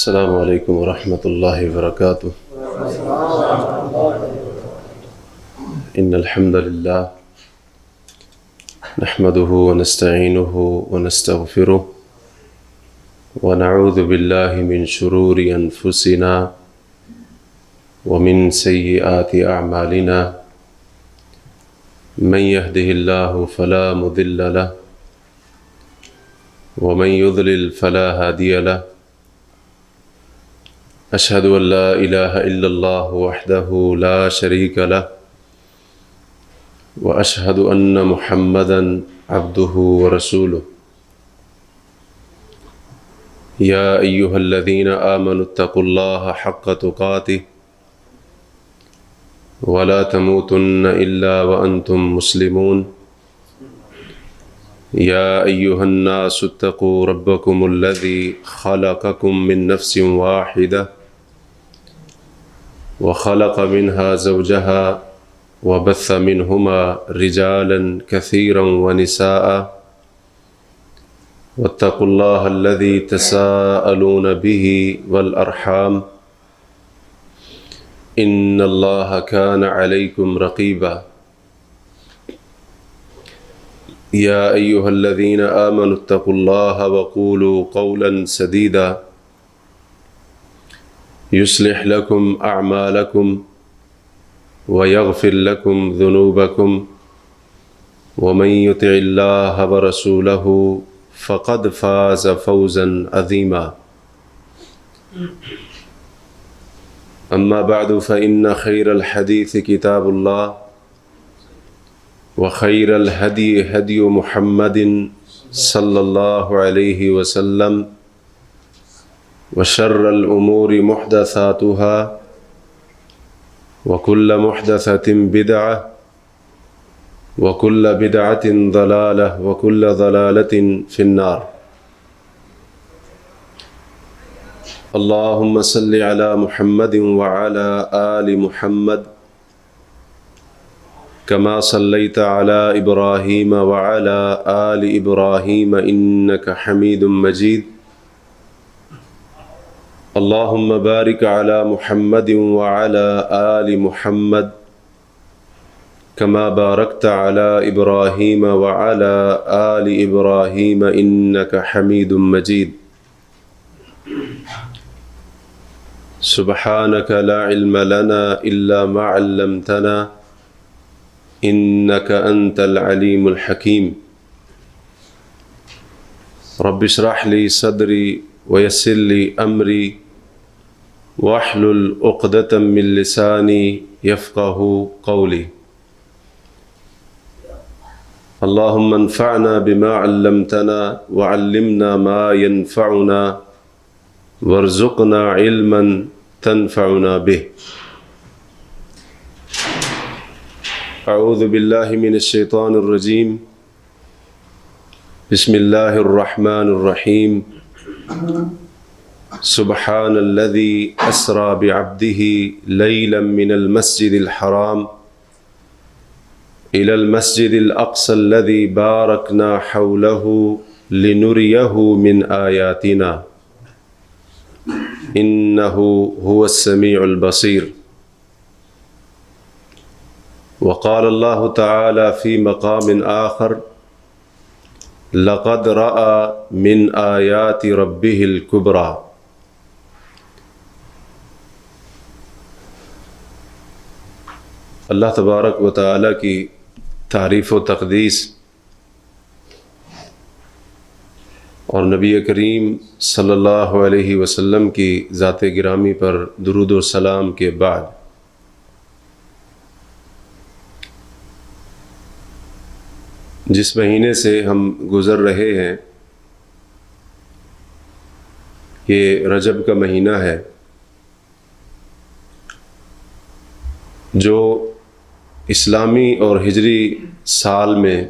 السلام علیکم ورحمۃ اللہ وبرکاتہ۔ ان الحمد للہ نحمده ونستعینه ونستغفره ونعوذ باللہ من شرور انفسنا ومن سیئات اعمالنا من يهده اللہ فلا مضل له ومن يضلل فلا هادی له اشہد ان لا الہ الا اللہ وحدہ لا شریک لہ واشہد ان محمدا عبدہ ورسولہ یا ایہا الذین آمنوا اتقوا اللہ حق تقاتہ ولا تموتن الا وانتم مسلمون یا ایہا الناس اتقوا ربکم الذی خلقکم من نفس واحدہ وخلق منها زوجها وبث منهما رجالا كثيرا ونساء واتقوا الله الذي تساءلون به والأرحام إن الله كان عليكم رقيبا يا أيها الذين آمنوا اتقوا الله وقولوا قولا سديدا يصلح لكم أعمالكم ويغفر لكم ذنوبكم ومن يطع الله ورسوله فقد فاز فوزا عظيما أما بعد فإن خير الحديث كتاب الله وخير الهدي هدي محمد صلى الله عليه وسلم وشر الأمور محدثاتها وكل محدثة بدعة وكل بدعة ضلالة وكل ضلالة في النار اللهم صل على محمد وعلى آل محمد كما صليت على إبراهيم وعلى آل إبراهيم إنك حميد مجيد اللهم بارك على محمد وعلى آل محمد كما باركت على إبراهيم وعلى آل إبراهيم إنك حميد مجيد سبحانك لا علم لنا إلا ما علمتنا إنك أنت العليم الحكيم رب اشرح لي صدري ويسر لي أمري واحلل عقدة من لساني يفقه قولي اللهم انفعنا بما علمتنا وعلمنا ما ينفعنا وارزقنا علما تنفعنا به اعوذ باللہ من الشیطان الرجیم بسم اللہ الرحمن الرحیم سبحان الذي أسرى بعبده ليلا من المسجد الحرام إلى المسجد الأقصى الذي باركنا حوله لنريه من آياتنا إنه هو السميع البصير وقال الله تعالى في مقام آخر لقد رأى من آيات ربه الكبرى اللہ تبارک و تعالیٰ کی تعریف و تقدیس اور نبی کریم صلی اللہ علیہ وسلم کی ذات گرامی پر درود و سلام کے بعد جس مہینے سے ہم گزر رہے ہیں یہ رجب کا مہینہ ہے جو اسلامی اور ہجری سال میں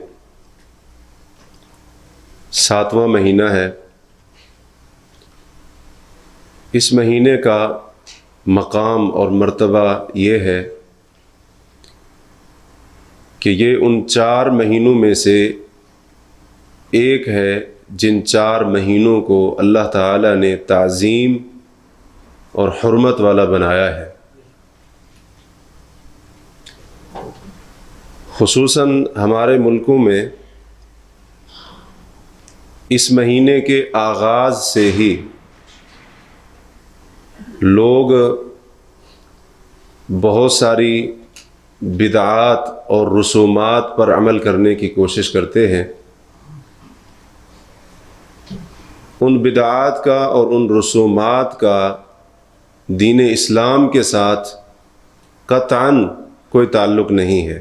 7واں مہینہ ہے۔ اس مہینے کا مقام اور مرتبہ یہ ہے کہ یہ ان 4 مہینوں میں سے ایک ہے جن 4 مہینوں کو اللہ تعالیٰ نے تعظیم اور حرمت والا بنایا ہے۔ خصوصاً ہمارے ملکوں میں اس مہینے کے آغاز سے ہی لوگ بہت ساری بدعات اور رسومات پر عمل کرنے کی کوشش کرتے ہیں۔ ان بدعات کا اور ان رسومات کا دین اسلام کے ساتھ قطعاً کوئی تعلق نہیں ہے۔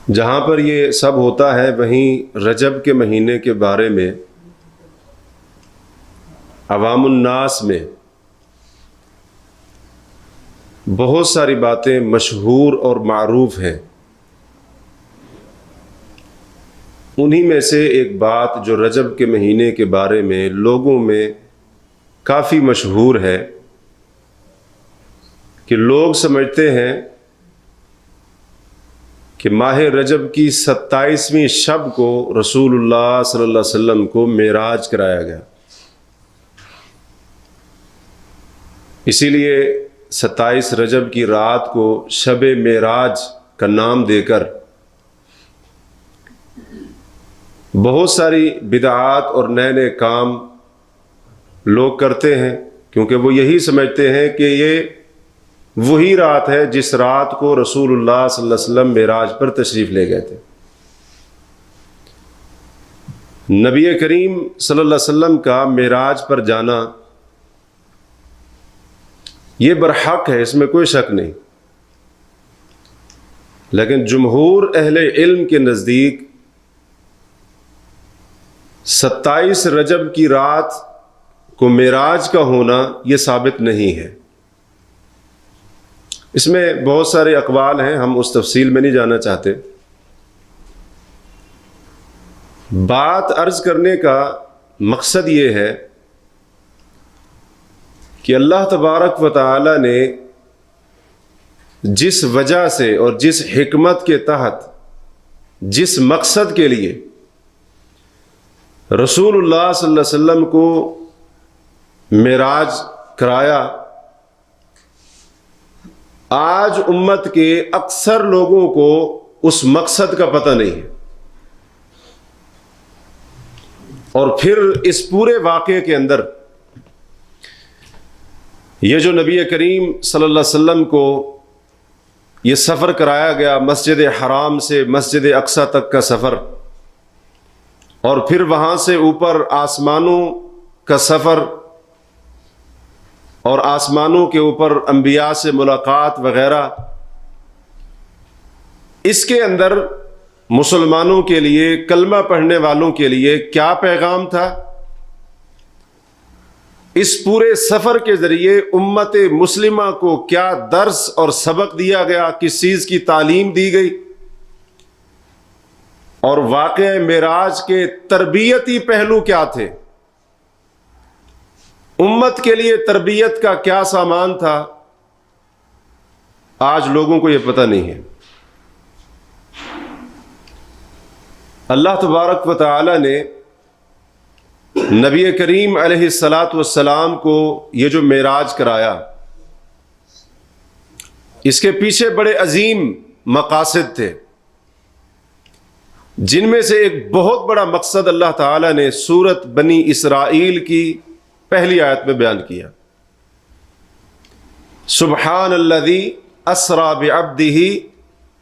جہاں پر یہ سب ہوتا ہے وہیں رجب کے مہینے کے بارے میں عوام الناس میں بہت ساری باتیں مشہور اور معروف ہیں۔ انہی میں سے ایک بات جو رجب کے مہینے کے بارے میں لوگوں میں کافی مشہور ہے کہ لوگ سمجھتے ہیں کہ ماہ رجب کی 27ویں شب کو رسول اللہ صلی اللہ علیہ وسلم کو معراج کرایا گیا، اسی لیے 27 رجب کی رات کو شب معراج کا نام دے کر بہت ساری بدعات اور نئے نئے کام لوگ کرتے ہیں، کیونکہ وہ یہی سمجھتے ہیں کہ یہ وہی رات ہے جس رات کو رسول اللہ صلی اللہ علیہ وسلم معراج پر تشریف لے گئے تھے۔ نبی کریم صلی اللہ علیہ وسلم کا معراج پر جانا یہ برحق ہے، اس میں کوئی شک نہیں، لیکن جمہور اہل علم کے نزدیک 27 رجب کی رات کو معراج کا ہونا یہ ثابت نہیں ہے۔ اس میں بہت سارے اقوال ہیں، ہم اس تفصیل میں نہیں جانا چاہتے۔ بات عرض کرنے کا مقصد یہ ہے کہ اللہ تبارک و تعالی نے جس وجہ سے اور جس حکمت کے تحت جس مقصد کے لیے رسول اللہ صلی اللہ علیہ وسلم کو معراج کرایا، آج امت کے اکثر لوگوں کو اس مقصد کا پتہ نہیں ہے، اور پھر اس پورے واقعے کے اندر یہ جو نبی کریم صلی اللہ علیہ وسلم کو یہ سفر کرایا گیا، مسجد حرام سے مسجد اقصی تک کا سفر، اور پھر وہاں سے اوپر آسمانوں کا سفر، اور آسمانوں کے اوپر انبیاء سے ملاقات وغیرہ، اس کے اندر مسلمانوں کے لیے، کلمہ پڑھنے والوں کے لیے کیا پیغام تھا؟ اس پورے سفر کے ذریعے امت مسلمہ کو کیا درس اور سبق دیا گیا، کس چیز کی تعلیم دی گئی، اور واقعہ معراج کے تربیتی پہلو کیا تھے، امت کے لیے تربیت کا کیا سامان تھا، آج لوگوں کو یہ پتہ نہیں ہے۔ اللہ تبارک و تعالی نے نبی کریم علیہ الصلاۃ والسلام کو یہ جو معراج کرایا، اس کے پیچھے بڑے عظیم مقاصد تھے، جن میں سے ایک بہت بڑا مقصد اللہ تعالی نے سورۃ بنی اسرائیل کی پہلی آیت میں بیان کیا۔ سبحان الذی اسری بعبدہ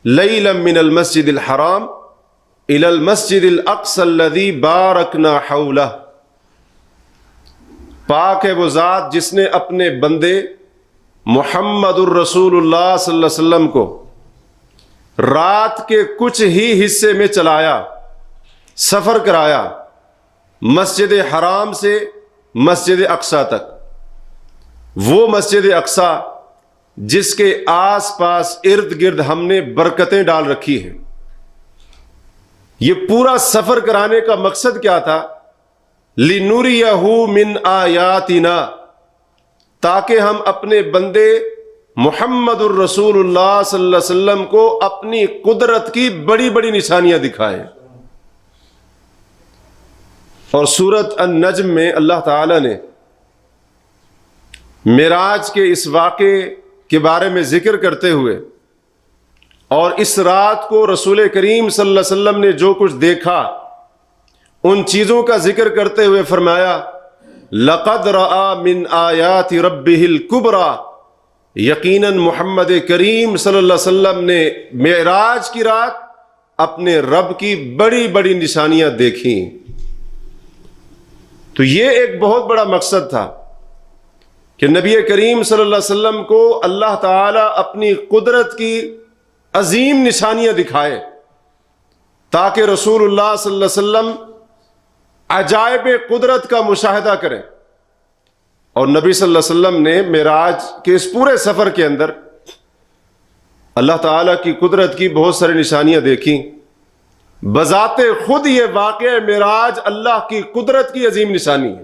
لیلا من المسجد الحرام الی المسجد الاقصی الذی بارکنا حولہ، پاک ہے وہ ذات جس نے اپنے بندے محمد الرسول اللہ صلی اللہ علیہ وسلم کو رات کے کچھ ہی حصے میں چلایا، سفر کرایا مسجد حرام سے مسجد اقصی تک، وہ مسجد اقصی جس کے آس پاس ارد گرد ہم نے برکتیں ڈال رکھی ہیں۔ یہ پورا سفر کرانے کا مقصد کیا تھا؟ لِنُرِيَهُ مِنْ آیاتنا، تاکہ ہم اپنے بندے محمد الرسول اللہ صلی اللہ علیہ وسلم کو اپنی قدرت کی بڑی بڑی نشانیاں دکھائیں۔ اور سورۃ النجم میں اللہ تعالی نے معراج کے اس واقعے کے بارے میں ذکر کرتے ہوئے اور اس رات کو رسول کریم صلی اللہ علیہ وسلم نے جو کچھ دیکھا ان چیزوں کا ذکر کرتے ہوئے فرمایا لقد رأى من آیات ربہ الکبریٰ، یقیناً محمد کریم صلی اللہ علیہ وسلم نے معراج کی رات اپنے رب کی بڑی بڑی نشانیاں دیکھیں۔ تو یہ ایک بہت بڑا مقصد تھا کہ نبی کریم صلی اللہ علیہ وسلم کو اللہ تعالی اپنی قدرت کی عظیم نشانیاں دکھائے تاکہ رسول اللہ صلی اللہ علیہ وسلم عجائب قدرت کا مشاہدہ کریں۔ اور نبی صلی اللہ علیہ وسلم نے معراج کے اس پورے سفر کے اندر اللہ تعالیٰ کی قدرت کی بہت ساری نشانیاں دیکھیں۔ بذات خود یہ واقعہ معراج اللہ کی قدرت کی عظیم نشانی ہے۔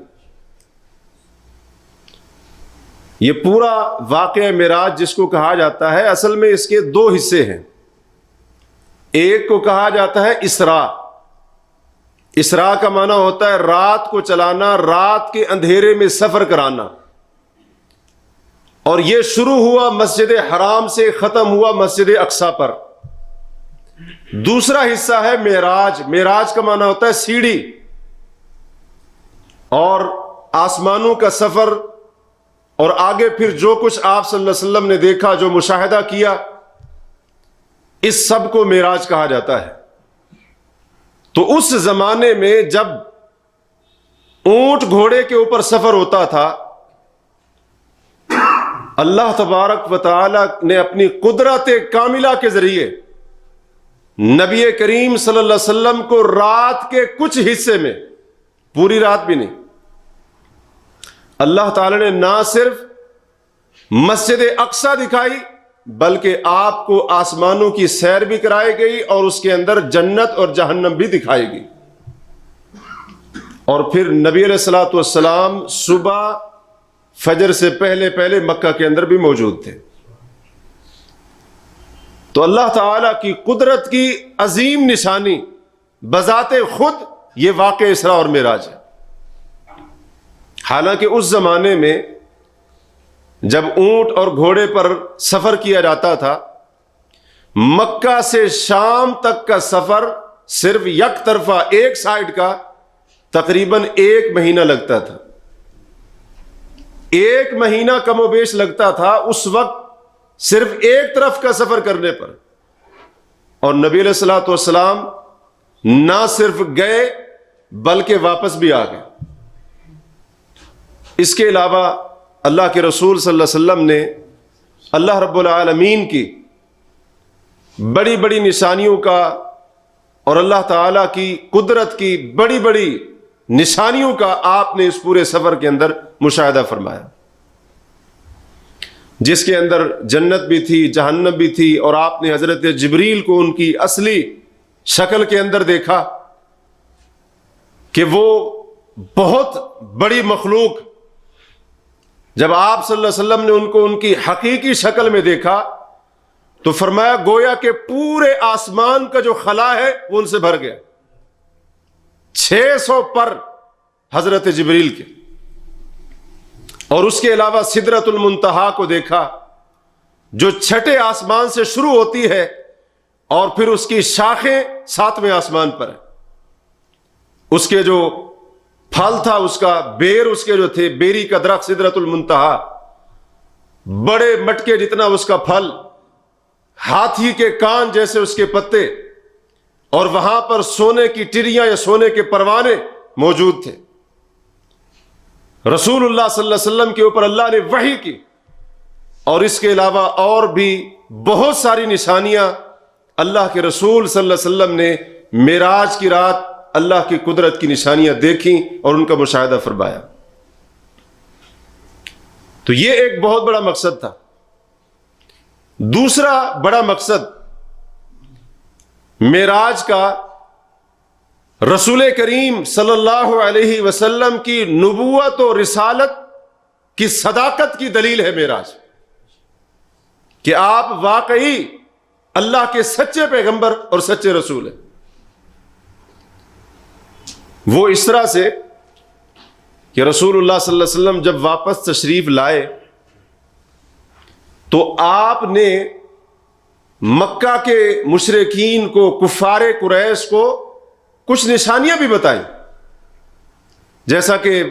یہ پورا واقعہ معراج جس کو کہا جاتا ہے، اصل میں اس کے دو حصے ہیں۔ ایک کو کہا جاتا ہے اسراء۔ اسراء کا معنی ہوتا ہے رات کو چلانا، رات کے اندھیرے میں سفر کرانا، اور یہ شروع ہوا مسجد حرام سے، ختم ہوا مسجد اقصی پر۔ دوسرا حصہ ہے معراج۔ معراج کا معنی ہوتا ہے سیڑھی، اور آسمانوں کا سفر، اور آگے پھر جو کچھ آپ صلی اللہ علیہ وسلم نے دیکھا، جو مشاہدہ کیا، اس سب کو معراج کہا جاتا ہے۔ تو اس زمانے میں جب اونٹ گھوڑے کے اوپر سفر ہوتا تھا، اللہ تبارک و تعالی نے اپنی قدرت کاملہ کے ذریعے نبی کریم صلی اللہ علیہ وسلم کو رات کے کچھ حصے میں، پوری رات بھی نہیں، اللہ تعالی نے نہ صرف مسجد اقصی دکھائی بلکہ آپ کو آسمانوں کی سیر بھی کرائی گئی، اور اس کے اندر جنت اور جہنم بھی دکھائی گئی۔ اور پھر نبی علیہ الصلوۃ والسلام صبح فجر سے پہلے پہلے مکہ کے اندر بھی موجود تھے۔ تو اللہ تعالی کی قدرت کی عظیم نشانی بذات خود یہ واقعہ اسراء اور معراج ہے۔ حالانکہ اس زمانے میں جب اونٹ اور گھوڑے پر سفر کیا جاتا تھا، مکہ سے شام تک کا سفر صرف یک طرفہ ایک سائیڈ کا تقریباً 1 مہینہ لگتا تھا۔ 1 مہینہ کم و بیش لگتا تھا اس وقت صرف ایک طرف کا سفر کرنے پر، اور نبی علیہ الصلوۃ والسلام نہ صرف گئے بلکہ واپس بھی آ گئے۔ اس کے علاوہ اللہ کے رسول صلی اللہ علیہ وسلم نے اللہ رب العالمین کی بڑی بڑی نشانیوں کا اور اللہ تعالیٰ کی قدرت کی بڑی بڑی نشانیوں کا آپ نے اس پورے سفر کے اندر مشاہدہ فرمایا، جس کے اندر جنت بھی تھی، جہنم بھی تھی، اور آپ نے حضرت جبریل کو ان کی اصلی شکل کے اندر دیکھا کہ وہ بہت بڑی مخلوق، جب آپ صلی اللہ علیہ وسلم نے ان کو ان کی حقیقی شکل میں دیکھا تو فرمایا گویا کہ پورے آسمان کا جو خلا ہے وہ ان سے بھر گیا۔ 600 پر حضرت جبریل کے، اور اس کے علاوہ سدرۃ المنتہا کو دیکھا جو 6 آسمان سے شروع ہوتی ہے اور پھر اس کی شاخیں 7ویں آسمان پر ہے۔ اس کے جو پھل تھا، اس کا بیر، اس کے جو تھے بیری کا درخت سدرۃ المنتہا، بڑے مٹکے جتنا اس کا پھل، ہاتھی کے کان جیسے اس کے پتے، اور وہاں پر سونے کی ٹریاں یا سونے کے پروانے موجود تھے۔ رسول اللہ صلی اللہ علیہ وسلم کے اوپر اللہ نے وحی کی، اور اس کے علاوہ اور بھی بہت ساری نشانیاں اللہ کے رسول صلی اللہ علیہ وسلم نے معراج کی رات اللہ کی قدرت کی نشانیاں دیکھیں اور ان کا مشاہدہ فرمایا۔ تو یہ ایک بہت بڑا مقصد تھا۔ دوسرا بڑا مقصد معراج کا رسول کریم صلی اللہ علیہ وسلم کی نبوت و رسالت کی صداقت کی دلیل ہے معراج، کہ آپ واقعی اللہ کے سچے پیغمبر اور سچے رسول ہیں۔ وہ اس طرح سے کہ رسول اللہ صلی اللہ علیہ وسلم جب واپس تشریف لائے تو آپ نے مکہ کے مشرکین کو، کفار قریش کو کچھ نشانیاں بھی بتائیں، جیسا کہ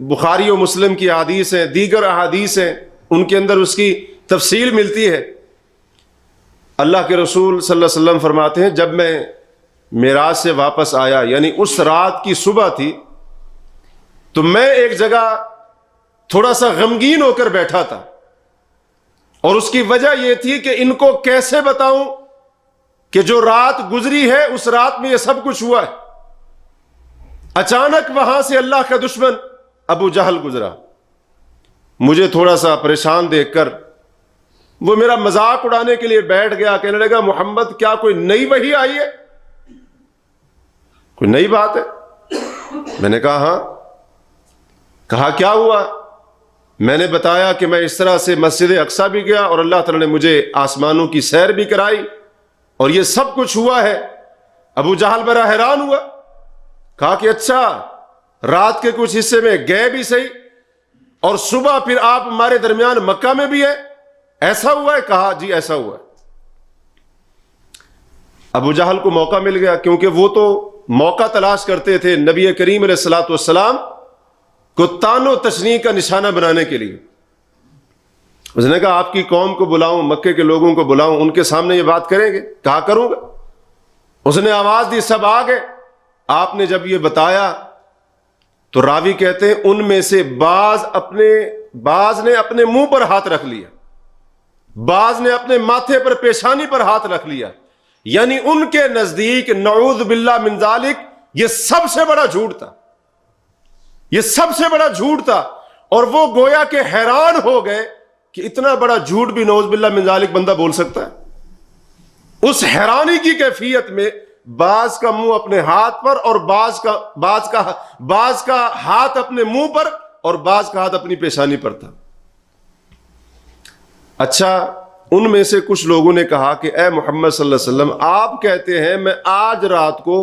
بخاری و مسلم کی احادیث ہیں، دیگر احادیث ہیں، ان کے اندر اس کی تفصیل ملتی ہے۔ اللہ کے رسول صلی اللہ علیہ وسلم فرماتے ہیں جب میں معراج سے واپس آیا، یعنی اس رات کی صبح تھی، تو میں ایک جگہ تھوڑا سا غمگین ہو کر بیٹھا تھا، اور اس کی وجہ یہ تھی کہ ان کو کیسے بتاؤں کہ جو رات گزری ہے اس رات میں یہ سب کچھ ہوا ہے۔ اچانک وہاں سے اللہ کا دشمن ابو جہل گزرا، مجھے تھوڑا سا پریشان دیکھ کر وہ میرا مذاق اڑانے کے لیے بیٹھ گیا، کہنے لگا محمد کیا کوئی نئی وحی آئی ہے، کوئی نئی بات ہے؟ میں نے کہا ہاں۔ کہا کیا ہوا؟ میں نے بتایا کہ میں اس طرح سے مسجد اقصیٰ بھی گیا اور اللہ تعالیٰ نے مجھے آسمانوں کی سیر بھی کرائی اور یہ سب کچھ ہوا ہے۔ ابو جہل بڑا حیران ہوا، کہا کہ اچھا رات کے کچھ حصے میں گئے بھی صحیح، اور صبح پھر آپ ہمارے درمیان مکہ میں بھی ہے، ایسا ہوا ہے؟ کہا جی ایسا ہوا ہے۔ ابو جہل کو موقع مل گیا، کیونکہ وہ تو موقع تلاش کرتے تھے نبی کریم علیہ الصلوۃ والسلام کو طعن و تشنیع کا نشانہ بنانے کے لیے۔ اس نے کہا آپ کی قوم کو بلاؤں، مکے کے لوگوں کو بلاؤں، ان کے سامنے یہ بات کریں گے؟ کہا کروں گا۔ اس نے آواز دی، سب آ گئے۔ آپ نے جب یہ بتایا تو راوی کہتے ہیں ان میں سے بعض نے اپنے منہ پر ہاتھ رکھ لیا، بعض نے اپنے ماتھے پر، پیشانی پر ہاتھ رکھ لیا، یعنی ان کے نزدیک نعوذ باللہ من ذالک یہ سب سے بڑا جھوٹ تھا، یہ سب سے بڑا جھوٹ تھا۔ اور وہ گویا کہ حیران ہو گئے کہ اتنا بڑا جھوٹ بھی نعوذ باللہ من ذالک بندہ بول سکتا ہے۔ اس حیرانی کی کیفیت میں بعض کا منہ اپنے ہاتھ پر اور بعض کا ہاتھ اپنے منہ پر اور بعض کا ہاتھ اپنی پیشانی پر تھا۔ اچھا ان میں سے کچھ لوگوں نے کہا کہ اے محمد صلی اللہ علیہ وسلم آپ کہتے ہیں میں آج رات کو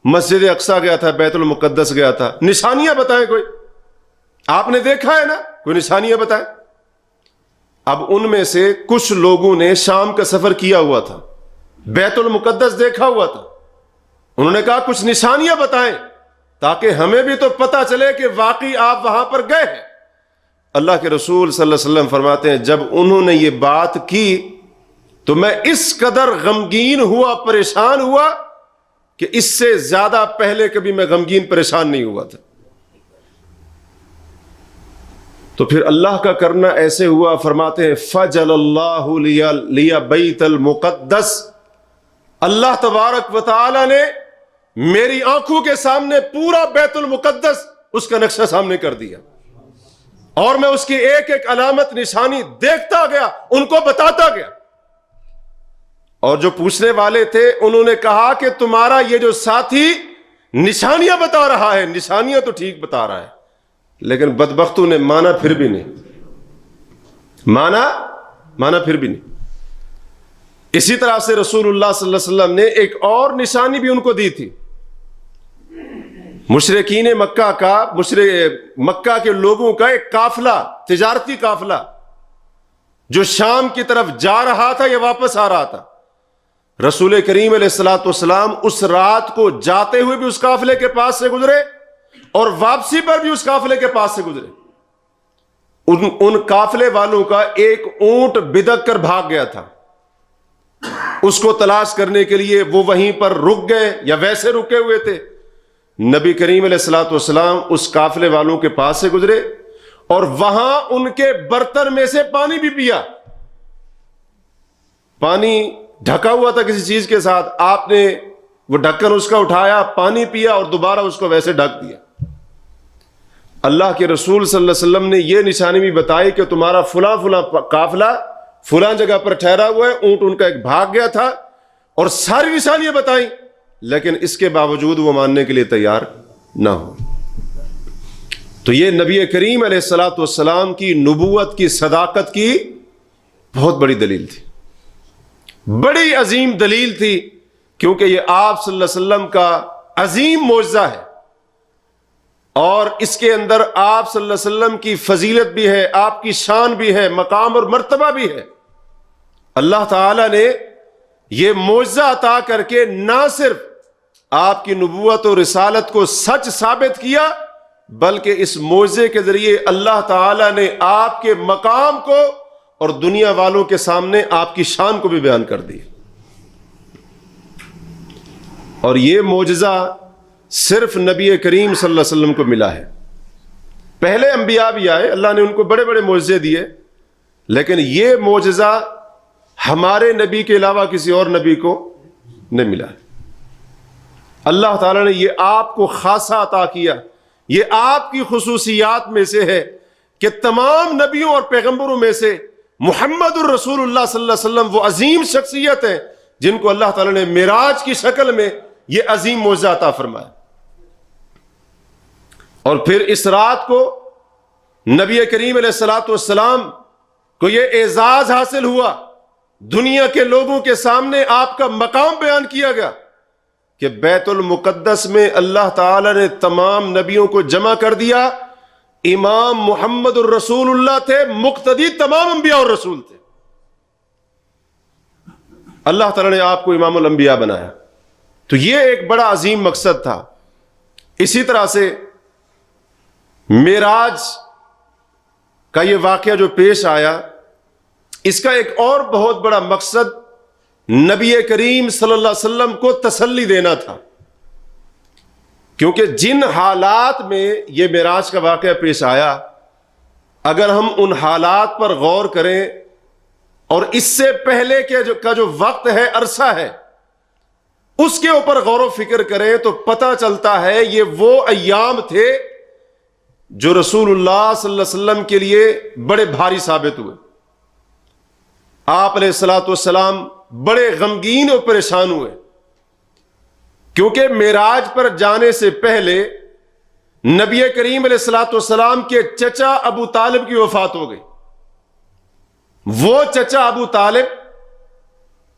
مسجد اقصیٰ گیا تھا، بیت المقدس گیا تھا، نشانیاں بتائیں کوئی، آپ نے دیکھا ہے نا، کوئی نشانیاں بتائیں۔ اب ان میں سے کچھ لوگوں نے شام کا سفر کیا ہوا تھا، بیت المقدس دیکھا ہوا تھا، انہوں نے کہا کچھ نشانیاں بتائیں تاکہ ہمیں بھی تو پتہ چلے کہ واقعی آپ وہاں پر گئے ہیں۔ اللہ کے رسول صلی اللہ علیہ وسلم فرماتے ہیں جب انہوں نے یہ بات کی تو میں اس قدر غمگین ہوا، پریشان ہوا کہ اس سے زیادہ پہلے کبھی میں غمگین پریشان نہیں ہوا تھا۔ تو پھر اللہ کا کرنا ایسے ہوا، فرماتے ہیں فجل اللہ لی بیت المقدس، اللہ تبارک و تعالی نے میری آنکھوں کے سامنے پورا بیت المقدس اس کا نقشہ سامنے کر دیا، اور میں اس کی ایک ایک علامت نشانی دیکھتا گیا، ان کو بتاتا گیا۔ اور جو پوچھنے والے تھے انہوں نے کہا کہ تمہارا یہ جو ساتھی نشانیاں بتا رہا ہے، نشانیاں تو ٹھیک بتا رہا ہے، لیکن بدبختوں نے مانا پھر بھی نہیں، مانا پھر بھی نہیں۔ اسی طرح سے رسول اللہ صلی اللہ علیہ وسلم نے ایک اور نشانی بھی ان کو دی تھی۔ مشرکین مکہ کے لوگوں کا ایک قافلہ، تجارتی قافلہ جو شام کی طرف جا رہا تھا یا واپس آ رہا تھا، رسول کریم علیہ الصلوۃ والسلام اس رات کو جاتے ہوئے بھی اس قافلے کے پاس سے گزرے اور واپسی پر بھی اس قافلے کے پاس سے گزرے۔ ان قافلے والوں کا ایک اونٹ بدک کر بھاگ گیا تھا، اس کو تلاش کرنے کے لیے وہ وہیں پر رک گئے یا ویسے رکے ہوئے تھے۔ نبی کریم علیہ الصلوۃ والسلام اس قافلے والوں کے پاس سے گزرے اور وہاں ان کے برتن میں سے پانی بھی پیا، پانی ڈھکا ہوا تھا کسی چیز کے ساتھ، آپ نے وہ ڈھکن اس کا اٹھایا، پانی پیا اور دوبارہ اس کو ویسے ڈھک دیا۔ اللہ کے رسول صلی اللہ علیہ وسلم نے یہ نشانی بھی بتائی کہ تمہارا فلاں قافلہ فلاں جگہ پر ٹھہرا ہوا ہے، اونٹ ان کا ایک بھاگ گیا تھا، اور ساری نشانیاں بتائیں، لیکن اس کے باوجود وہ ماننے کے لیے تیار نہ ہو۔ تو یہ نبی کریم علیہ الصلوۃ والسلام کی نبوت کی صداقت کی بہت بڑی دلیل تھی، بڑی عظیم دلیل تھی، کیونکہ یہ آپ صلی اللہ علیہ وسلم کا عظیم معجزہ ہے اور اس کے اندر آپ صلی اللہ علیہ وسلم کی فضیلت بھی ہے، آپ کی شان بھی ہے، مقام اور مرتبہ بھی ہے۔ اللہ تعالی نے یہ معجزہ عطا کر کے نہ صرف آپ کی نبوت اور رسالت کو سچ ثابت کیا، بلکہ اس معجزے کے ذریعے اللہ تعالی نے آپ کے مقام کو اور دنیا والوں کے سامنے آپ کی شان کو بھی بیان کر دی۔ اور یہ معجزہ صرف نبی کریم صلی اللہ علیہ وسلم کو ملا ہے۔ پہلے انبیاء بھی آئے، اللہ نے ان کو بڑے بڑے معجزے دیے، لیکن یہ معجزہ ہمارے نبی کے علاوہ کسی اور نبی کو نہیں ملا ہے۔ اللہ تعالیٰ نے یہ آپ کو خاصہ عطا کیا، یہ آپ کی خصوصیات میں سے ہے کہ تمام نبیوں اور پیغمبروں میں سے محمد الرسول اللہ صلی اللہ علیہ وسلم وہ عظیم شخصیت ہیں جن کو اللہ تعالیٰ نے معراج کی شکل میں یہ عظیم معجزہ عطا فرمایا۔ اور پھر اس رات کو نبی کریم علیہ الصلوۃ والسلام کو یہ اعزاز حاصل ہوا، دنیا کے لوگوں کے سامنے آپ کا مقام بیان کیا گیا کہ بیت المقدس میں اللہ تعالی نے تمام نبیوں کو جمع کر دیا، امام محمد الرسول اللہ تھے، مقتدی تمام انبیاء اور رسول تھے۔ اللہ تعالی نے آپ کو امام الانبیاء بنایا، تو یہ ایک بڑا عظیم مقصد تھا۔ اسی طرح سے معراج کا یہ واقعہ جو پیش آیا، اس کا ایک اور بہت بڑا مقصد نبی کریم صلی اللہ علیہ وسلم کو تسلی دینا تھا، کیونکہ جن حالات میں یہ معراج کا واقعہ پیش آیا، اگر ہم ان حالات پر غور کریں اور اس سے پہلے کا جو وقت ہے، عرصہ ہے، اس کے اوپر غور و فکر کریں تو پتہ چلتا ہے یہ وہ ایام تھے جو رسول اللہ صلی اللہ علیہ وسلم کے لیے بڑے بھاری ثابت ہوئے۔ آپ علیہ الصلوۃ والسلام بڑے غمگین اور پریشان ہوئے، کیونکہ معراج پر جانے سے پہلے نبی کریم علیہ الصلوۃ والسلام کے چچا ابو طالب کی وفات ہو گئی۔ وہ چچا ابو طالب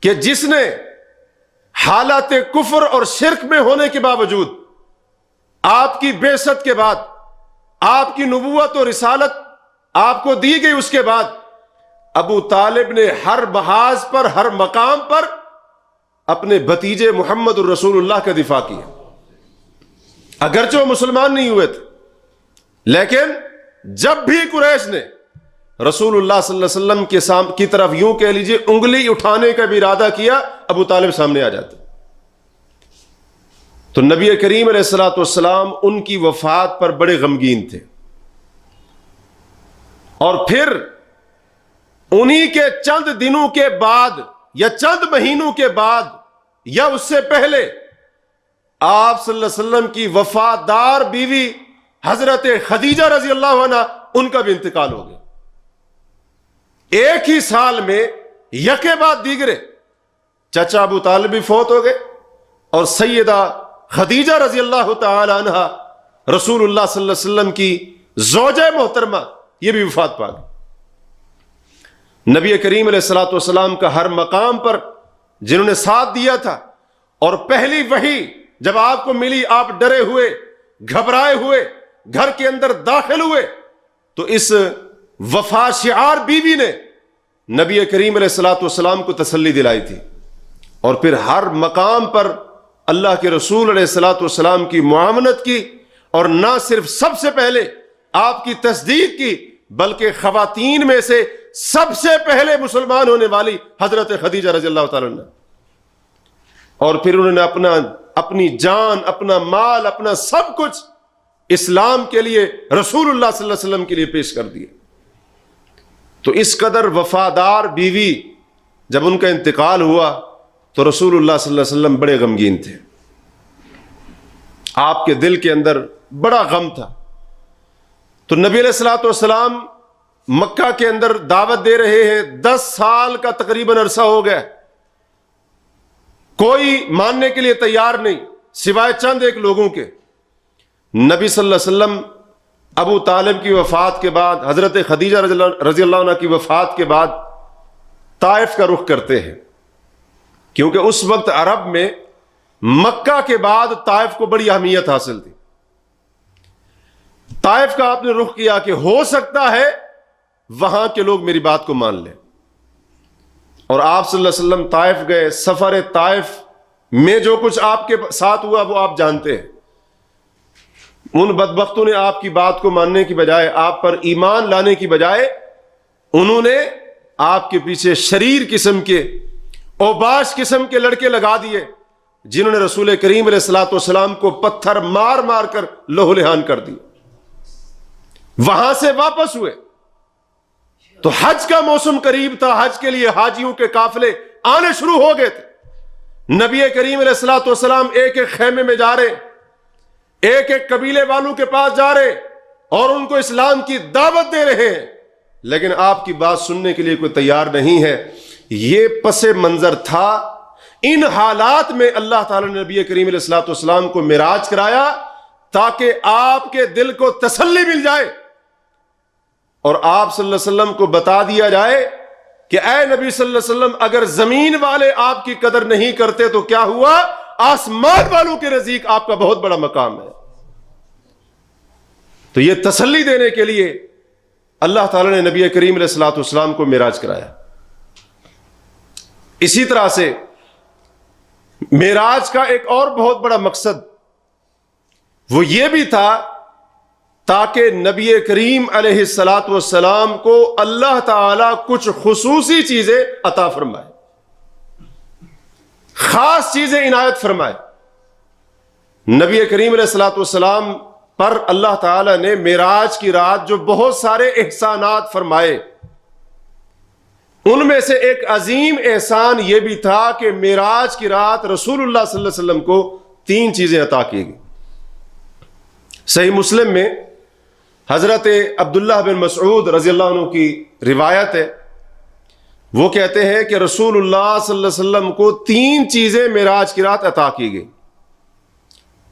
کہ جس نے حالات کفر اور شرک میں ہونے کے باوجود آپ کی بعثت کے بعد، آپ کی نبوت اور رسالت آپ کو دی گئی، اس کے بعد ابو طالب نے ہر محاذ پر، ہر مقام پر اپنے بھتیجے محمد الرسول اللہ کا دفاع کیا، اگرچہ وہ مسلمان نہیں ہوئے تھے، لیکن جب بھی قریش نے رسول اللہ صلی اللہ علیہ وسلم کی طرف یوں کہہ لیجئے انگلی اٹھانے کا بھی ارادہ کیا، ابو طالب سامنے آ جاتے۔ تو نبی کریم علیہ الصلوۃ والسلام ان کی وفات پر بڑے غمگین تھے، اور پھر انہی کے چند دنوں کے بعد یا چند مہینوں کے بعد یا اس سے پہلے آپ صلی اللہ علیہ وسلم کی وفادار بیوی حضرت خدیجہ رضی اللہ عنہ، ان کا بھی انتقال ہو گیا۔ ایک ہی سال میں یکے بعد دیگرے چچا ابو طالب بھی فوت ہو گئے، اور سیدہ خدیجہ رضی اللہ تعالی عنہ رسول اللہ صلی اللہ علیہ وسلم کی زوجہ محترمہ، یہ بھی وفات پا گئی۔ نبی کریم علیہ الصلوۃ والسلام کا ہر مقام پر جنہوں نے ساتھ دیا تھا، اور پہلی وحی جب آپ کو ملی، آپ ڈرے ہوئے، گھبرائے ہوئے گھر کے اندر داخل ہوئے، تو اس وفا شعار بیوی نے نبی کریم علیہ الصلوۃ والسلام کو تسلی دلائی تھی، اور پھر ہر مقام پر اللہ کے رسول علیہ الصلوۃ والسلام کی معاونت کی، اور نہ صرف سب سے پہلے آپ کی تصدیق کی، بلکہ خواتین میں سے سب سے پہلے مسلمان ہونے والی حضرت خدیجہ رضی اللہ تعالیٰ عنہ، اور پھر انہوں نے اپنی جان، اپنا مال، اپنا سب کچھ اسلام کے لیے، رسول اللہ صلی اللہ علیہ وسلم کے لیے پیش کر دیے۔ تو اس قدر وفادار بیوی جب ان کا انتقال ہوا تو رسول اللہ صلی اللہ علیہ وسلم بڑے غمگین تھے، آپ کے دل کے اندر بڑا غم تھا۔ تو نبی علیہ الصلوۃ والسلام مکہ کے اندر دعوت دے رہے ہیں، 10 سال کا تقریباً عرصہ ہو گیا، کوئی ماننے کے لیے تیار نہیں سوائے چند ایک لوگوں کے۔ نبی صلی اللہ علیہ وسلم ابو طالب کی وفات کے بعد، حضرت خدیجہ رضی اللہ عنہ کی وفات کے بعد طائف کا رخ کرتے ہیں، کیونکہ اس وقت عرب میں مکہ کے بعد طائف کو بڑی اہمیت حاصل تھی۔ طائف کا آپ نے رخ کیا کہ ہو سکتا ہے وہاں کے لوگ میری بات کو مان لیں، اور آپ صلی اللہ علیہ وسلم طائف گئے. سفر طائف میں جو کچھ آپ کے ساتھ ہوا وہ آپ جانتے ہیں. ان بدبختوں نے آپ کی بات کو ماننے کی بجائے، آپ پر ایمان لانے کی بجائے، انہوں نے آپ کے پیچھے شریر قسم کے، اوباش قسم کے لڑکے لگا دیے، جنہوں نے رسول کریم علیہ الصلوۃ والسلام کو پتھر مار مار کر لہو لہان کر دی. وہاں سے واپس ہوئے تو حج کا موسم قریب تھا، حج کے لیے حاجیوں کے قافلے آنے شروع ہو گئے تھے. نبی کریم علیہ الصلوۃ والسلام ایک ایک خیمے میں جا رہے، ایک ایک قبیلے والوں کے پاس جا رہے اور ان کو اسلام کی دعوت دے رہے ہیں، لیکن آپ کی بات سننے کے لیے کوئی تیار نہیں ہے. یہ پس منظر تھا. ان حالات میں اللہ تعالی نے نبی کریم علیہ الصلوۃ والسلام کو معراج کرایا تاکہ آپ کے دل کو تسلی مل جائے اور آپ صلی اللہ علیہ وسلم کو بتا دیا جائے کہ اے نبی صلی اللہ علیہ وسلم، اگر زمین والے آپ کی قدر نہیں کرتے تو کیا ہوا، آسمان والوں کے نزدیک آپ کا بہت بڑا مقام ہے. تو یہ تسلی دینے کے لیے اللہ تعالیٰ نے نبی کریم علیہ الصلوۃ والسلام کو معراج کرایا. اسی طرح سے معراج کا ایک اور بہت بڑا مقصد وہ یہ بھی تھا تاکہ نبی کریم علیہ الصلوۃ والسلام کو اللہ تعالیٰ کچھ خصوصی چیزیں عطا فرمائے، خاص چیزیں عنایت فرمائے. نبی کریم علیہ الصلوۃ والسلام پر اللہ تعالیٰ نے معراج کی رات جو بہت سارے احسانات فرمائے، ان میں سے ایک عظیم احسان یہ بھی تھا کہ معراج کی رات رسول اللہ صلی اللہ علیہ وسلم کو 3 چیزیں عطا کی گئی. صحیح مسلم میں حضرت عبداللہ بن مسعود رضی اللہ عنہ کی روایت ہے، وہ کہتے ہیں کہ رسول اللہ صلی اللہ علیہ وسلم کو 3 چیزیں معراج کی رات عطا کی گئی.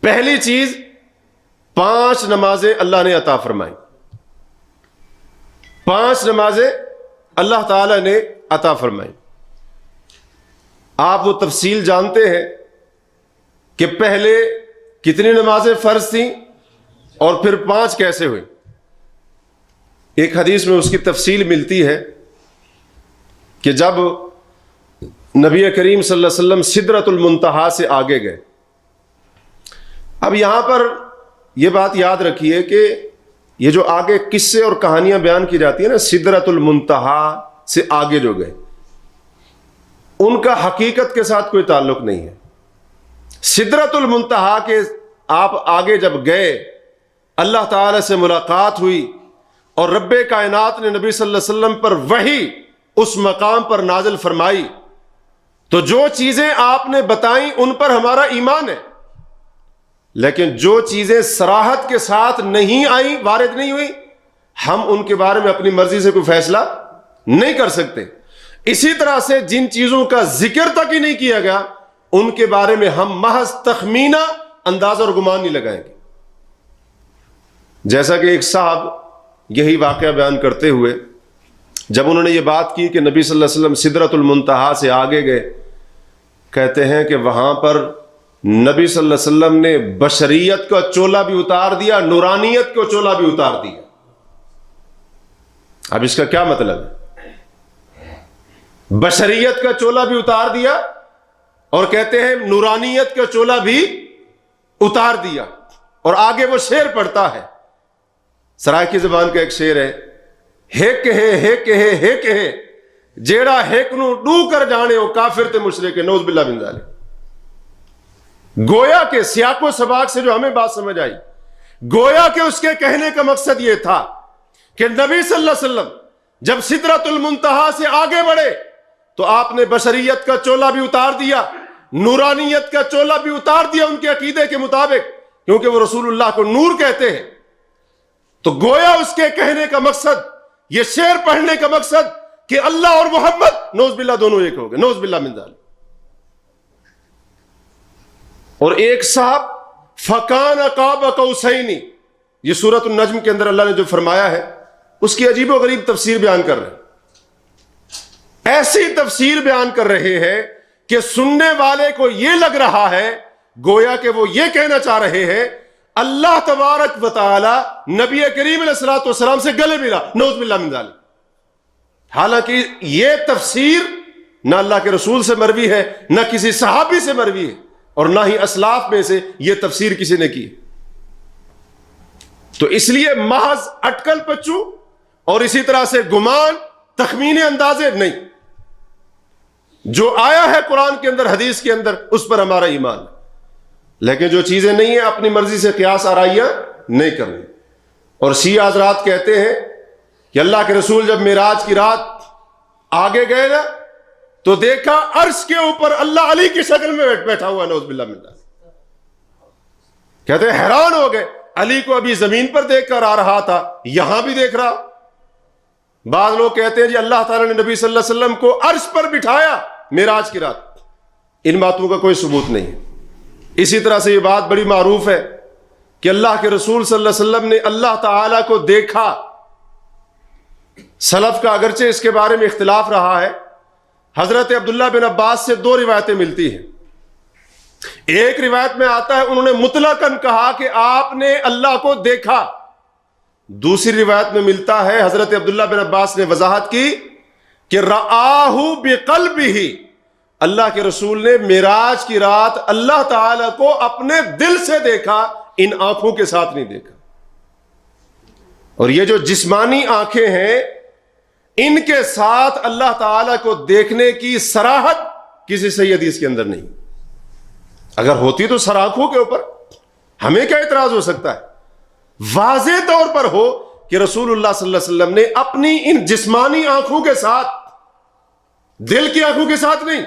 پہلی چیز 5 نمازیں اللہ نے عطا فرمائی. 5 نمازیں اللہ تعالی نے عطا فرمائی. آپ وہ تفصیل جانتے ہیں کہ پہلے کتنی نمازیں فرض تھیں اور پھر 5 کیسے ہوئی. ایک حدیث میں اس کی تفصیل ملتی ہے کہ جب نبی کریم صلی اللہ علیہ وسلم سدرۃ المنتہا سے آگے گئے. اب یہاں پر یہ بات یاد رکھیے کہ یہ جو آگے قصے اور کہانیاں بیان کی جاتی ہیں نا، سدرۃ المنتہا سے آگے جو گئے، ان کا حقیقت کے ساتھ کوئی تعلق نہیں ہے. سدرۃ المنتہا کے آپ آگے جب گئے، اللہ تعالی سے ملاقات ہوئی اور رب کائنات نے نبی صلی اللہ علیہ وسلم پر وحی اس مقام پر نازل فرمائی، تو جو چیزیں آپ نے بتائیں ان پر ہمارا ایمان ہے، لیکن جو چیزیں صراحت کے ساتھ نہیں آئیں، وارد نہیں ہوئی، ہم ان کے بارے میں اپنی مرضی سے کوئی فیصلہ نہیں کر سکتے. اسی طرح سے جن چیزوں کا ذکر تک ہی نہیں کیا گیا، ان کے بارے میں ہم محض تخمینہ، اندازہ اور گمان نہیں لگائیں گے. جیسا کہ ایک صاحب یہی واقعہ بیان کرتے ہوئے جب انہوں نے یہ بات کی کہ نبی صلی اللہ علیہ وسلم سدرۃ المنتہا سے آگے گئے، کہتے ہیں کہ وہاں پر نبی صلی اللہ علیہ وسلم نے بشریت کا چولا بھی اتار دیا، نورانیت کا چولا بھی اتار دیا. اب اس کا کیا مطلب ہے؟ بشریت کا چولا بھی اتار دیا اور کہتے ہیں نورانیت کا چولا بھی اتار دیا. اور آگے وہ شعر پڑھتا ہے، سرائکی زبان کا ایک شعر ہے، ہیک ہے جیڑا ہیک نو ڈو کر جانے ہو کافر تے مشرک نعوذ باللہ من ذالک. گویا کہ سیاق و سباق سے جو ہمیں بات سمجھ آئی، گویا کہ اس کے کہنے کا مقصد یہ تھا کہ نبی صلی اللہ علیہ وسلم جب سدرۃ المنتہا سے آگے بڑھے تو آپ نے بشریت کا چولا بھی اتار دیا، نورانیت کا چولا بھی اتار دیا ان کے عقیدے کے مطابق، کیونکہ وہ رسول اللہ کو نور کہتے ہیں. تو گویا اس کے کہنے کا مقصد، یہ شعر پڑھنے کا مقصد کہ اللہ اور محمد نعوذ باللہ دونوں ایک ہو گئے، نعوذ باللہ من ذالک. اور ایک صاحب فکان قاب قوسین، یہ سورۃ النجم کے اندر اللہ نے جو فرمایا ہے اس کی عجیب و غریب تفسیر بیان کر رہے ہیں. ایسی تفسیر بیان کر رہے ہیں کہ سننے والے کو یہ لگ رہا ہے گویا کہ وہ یہ کہنا چاہ رہے ہیں اللہ تبارک و تعالی نبی کریم علیہ الصلوۃ والسلام سے گلے ملا، نعوذ باللہ من ذالک. حالانکہ یہ تفسیر نہ اللہ کے رسول سے مروی ہے، نہ کسی صحابی سے مروی ہے، اور نہ ہی اسلاف میں سے یہ تفسیر کسی نے کی. تو اس لیے محض اٹکل پچو اور اسی طرح سے گمان، تخمینے اندازے نہیں. جو آیا ہے قرآن کے اندر، حدیث کے اندر، اس پر ہمارا ایمان. لیکن جو چیزیں نہیں ہیں اپنی مرضی سے قیاس آرائیاں نہیں کرنی. اور شیعہ حضرات کہتے ہیں کہ اللہ کے رسول جب معراج کی رات آگے گئے نا تو دیکھا عرش کے اوپر اللہ علی کی شکل میں بیٹھا ہوا، نعوذ باللہ من ذالک. کہتے ہیں حیران ہو گئے، علی کو ابھی زمین پر دیکھ کر آ رہا تھا، یہاں بھی دیکھ رہا. بعض لوگ کہتے ہیں جی اللہ تعالیٰ نے نبی صلی اللہ علیہ وسلم کو عرش پر بٹھایا معراج کی رات. ان باتوں کا کوئی ثبوت نہیں ہے. اسی طرح سے یہ بات بڑی معروف ہے کہ اللہ کے رسول صلی اللہ علیہ وسلم نے اللہ تعالیٰ کو دیکھا. سلف کا اگرچہ اس کے بارے میں اختلاف رہا ہے. حضرت عبداللہ بن عباس سے دو روایتیں ملتی ہیں. ایک روایت میں آتا ہے انہوں نے مطلقاً کہا کہ آپ نے اللہ کو دیکھا. دوسری روایت میں ملتا ہے حضرت عبداللہ بن عباس نے وضاحت کی کہ رآہ بقلبہ، اللہ کے رسول نے معراج کی رات اللہ تعالی کو اپنے دل سے دیکھا، ان آنکھوں کے ساتھ نہیں دیکھا. اور یہ جو جسمانی آنکھیں ہیں ان کے ساتھ اللہ تعالی کو دیکھنے کی صراحت کسی صحیح حدیث کے اندر نہیں. اگر ہوتی تو سر آنکھوں کے اوپر ہمیں کیا اعتراض ہو سکتا ہے؟ واضح طور پر ہو کہ رسول اللہ صلی اللہ علیہ وسلم نے اپنی ان جسمانی آنکھوں کے ساتھ، دل کی آنکھوں کے ساتھ نہیں،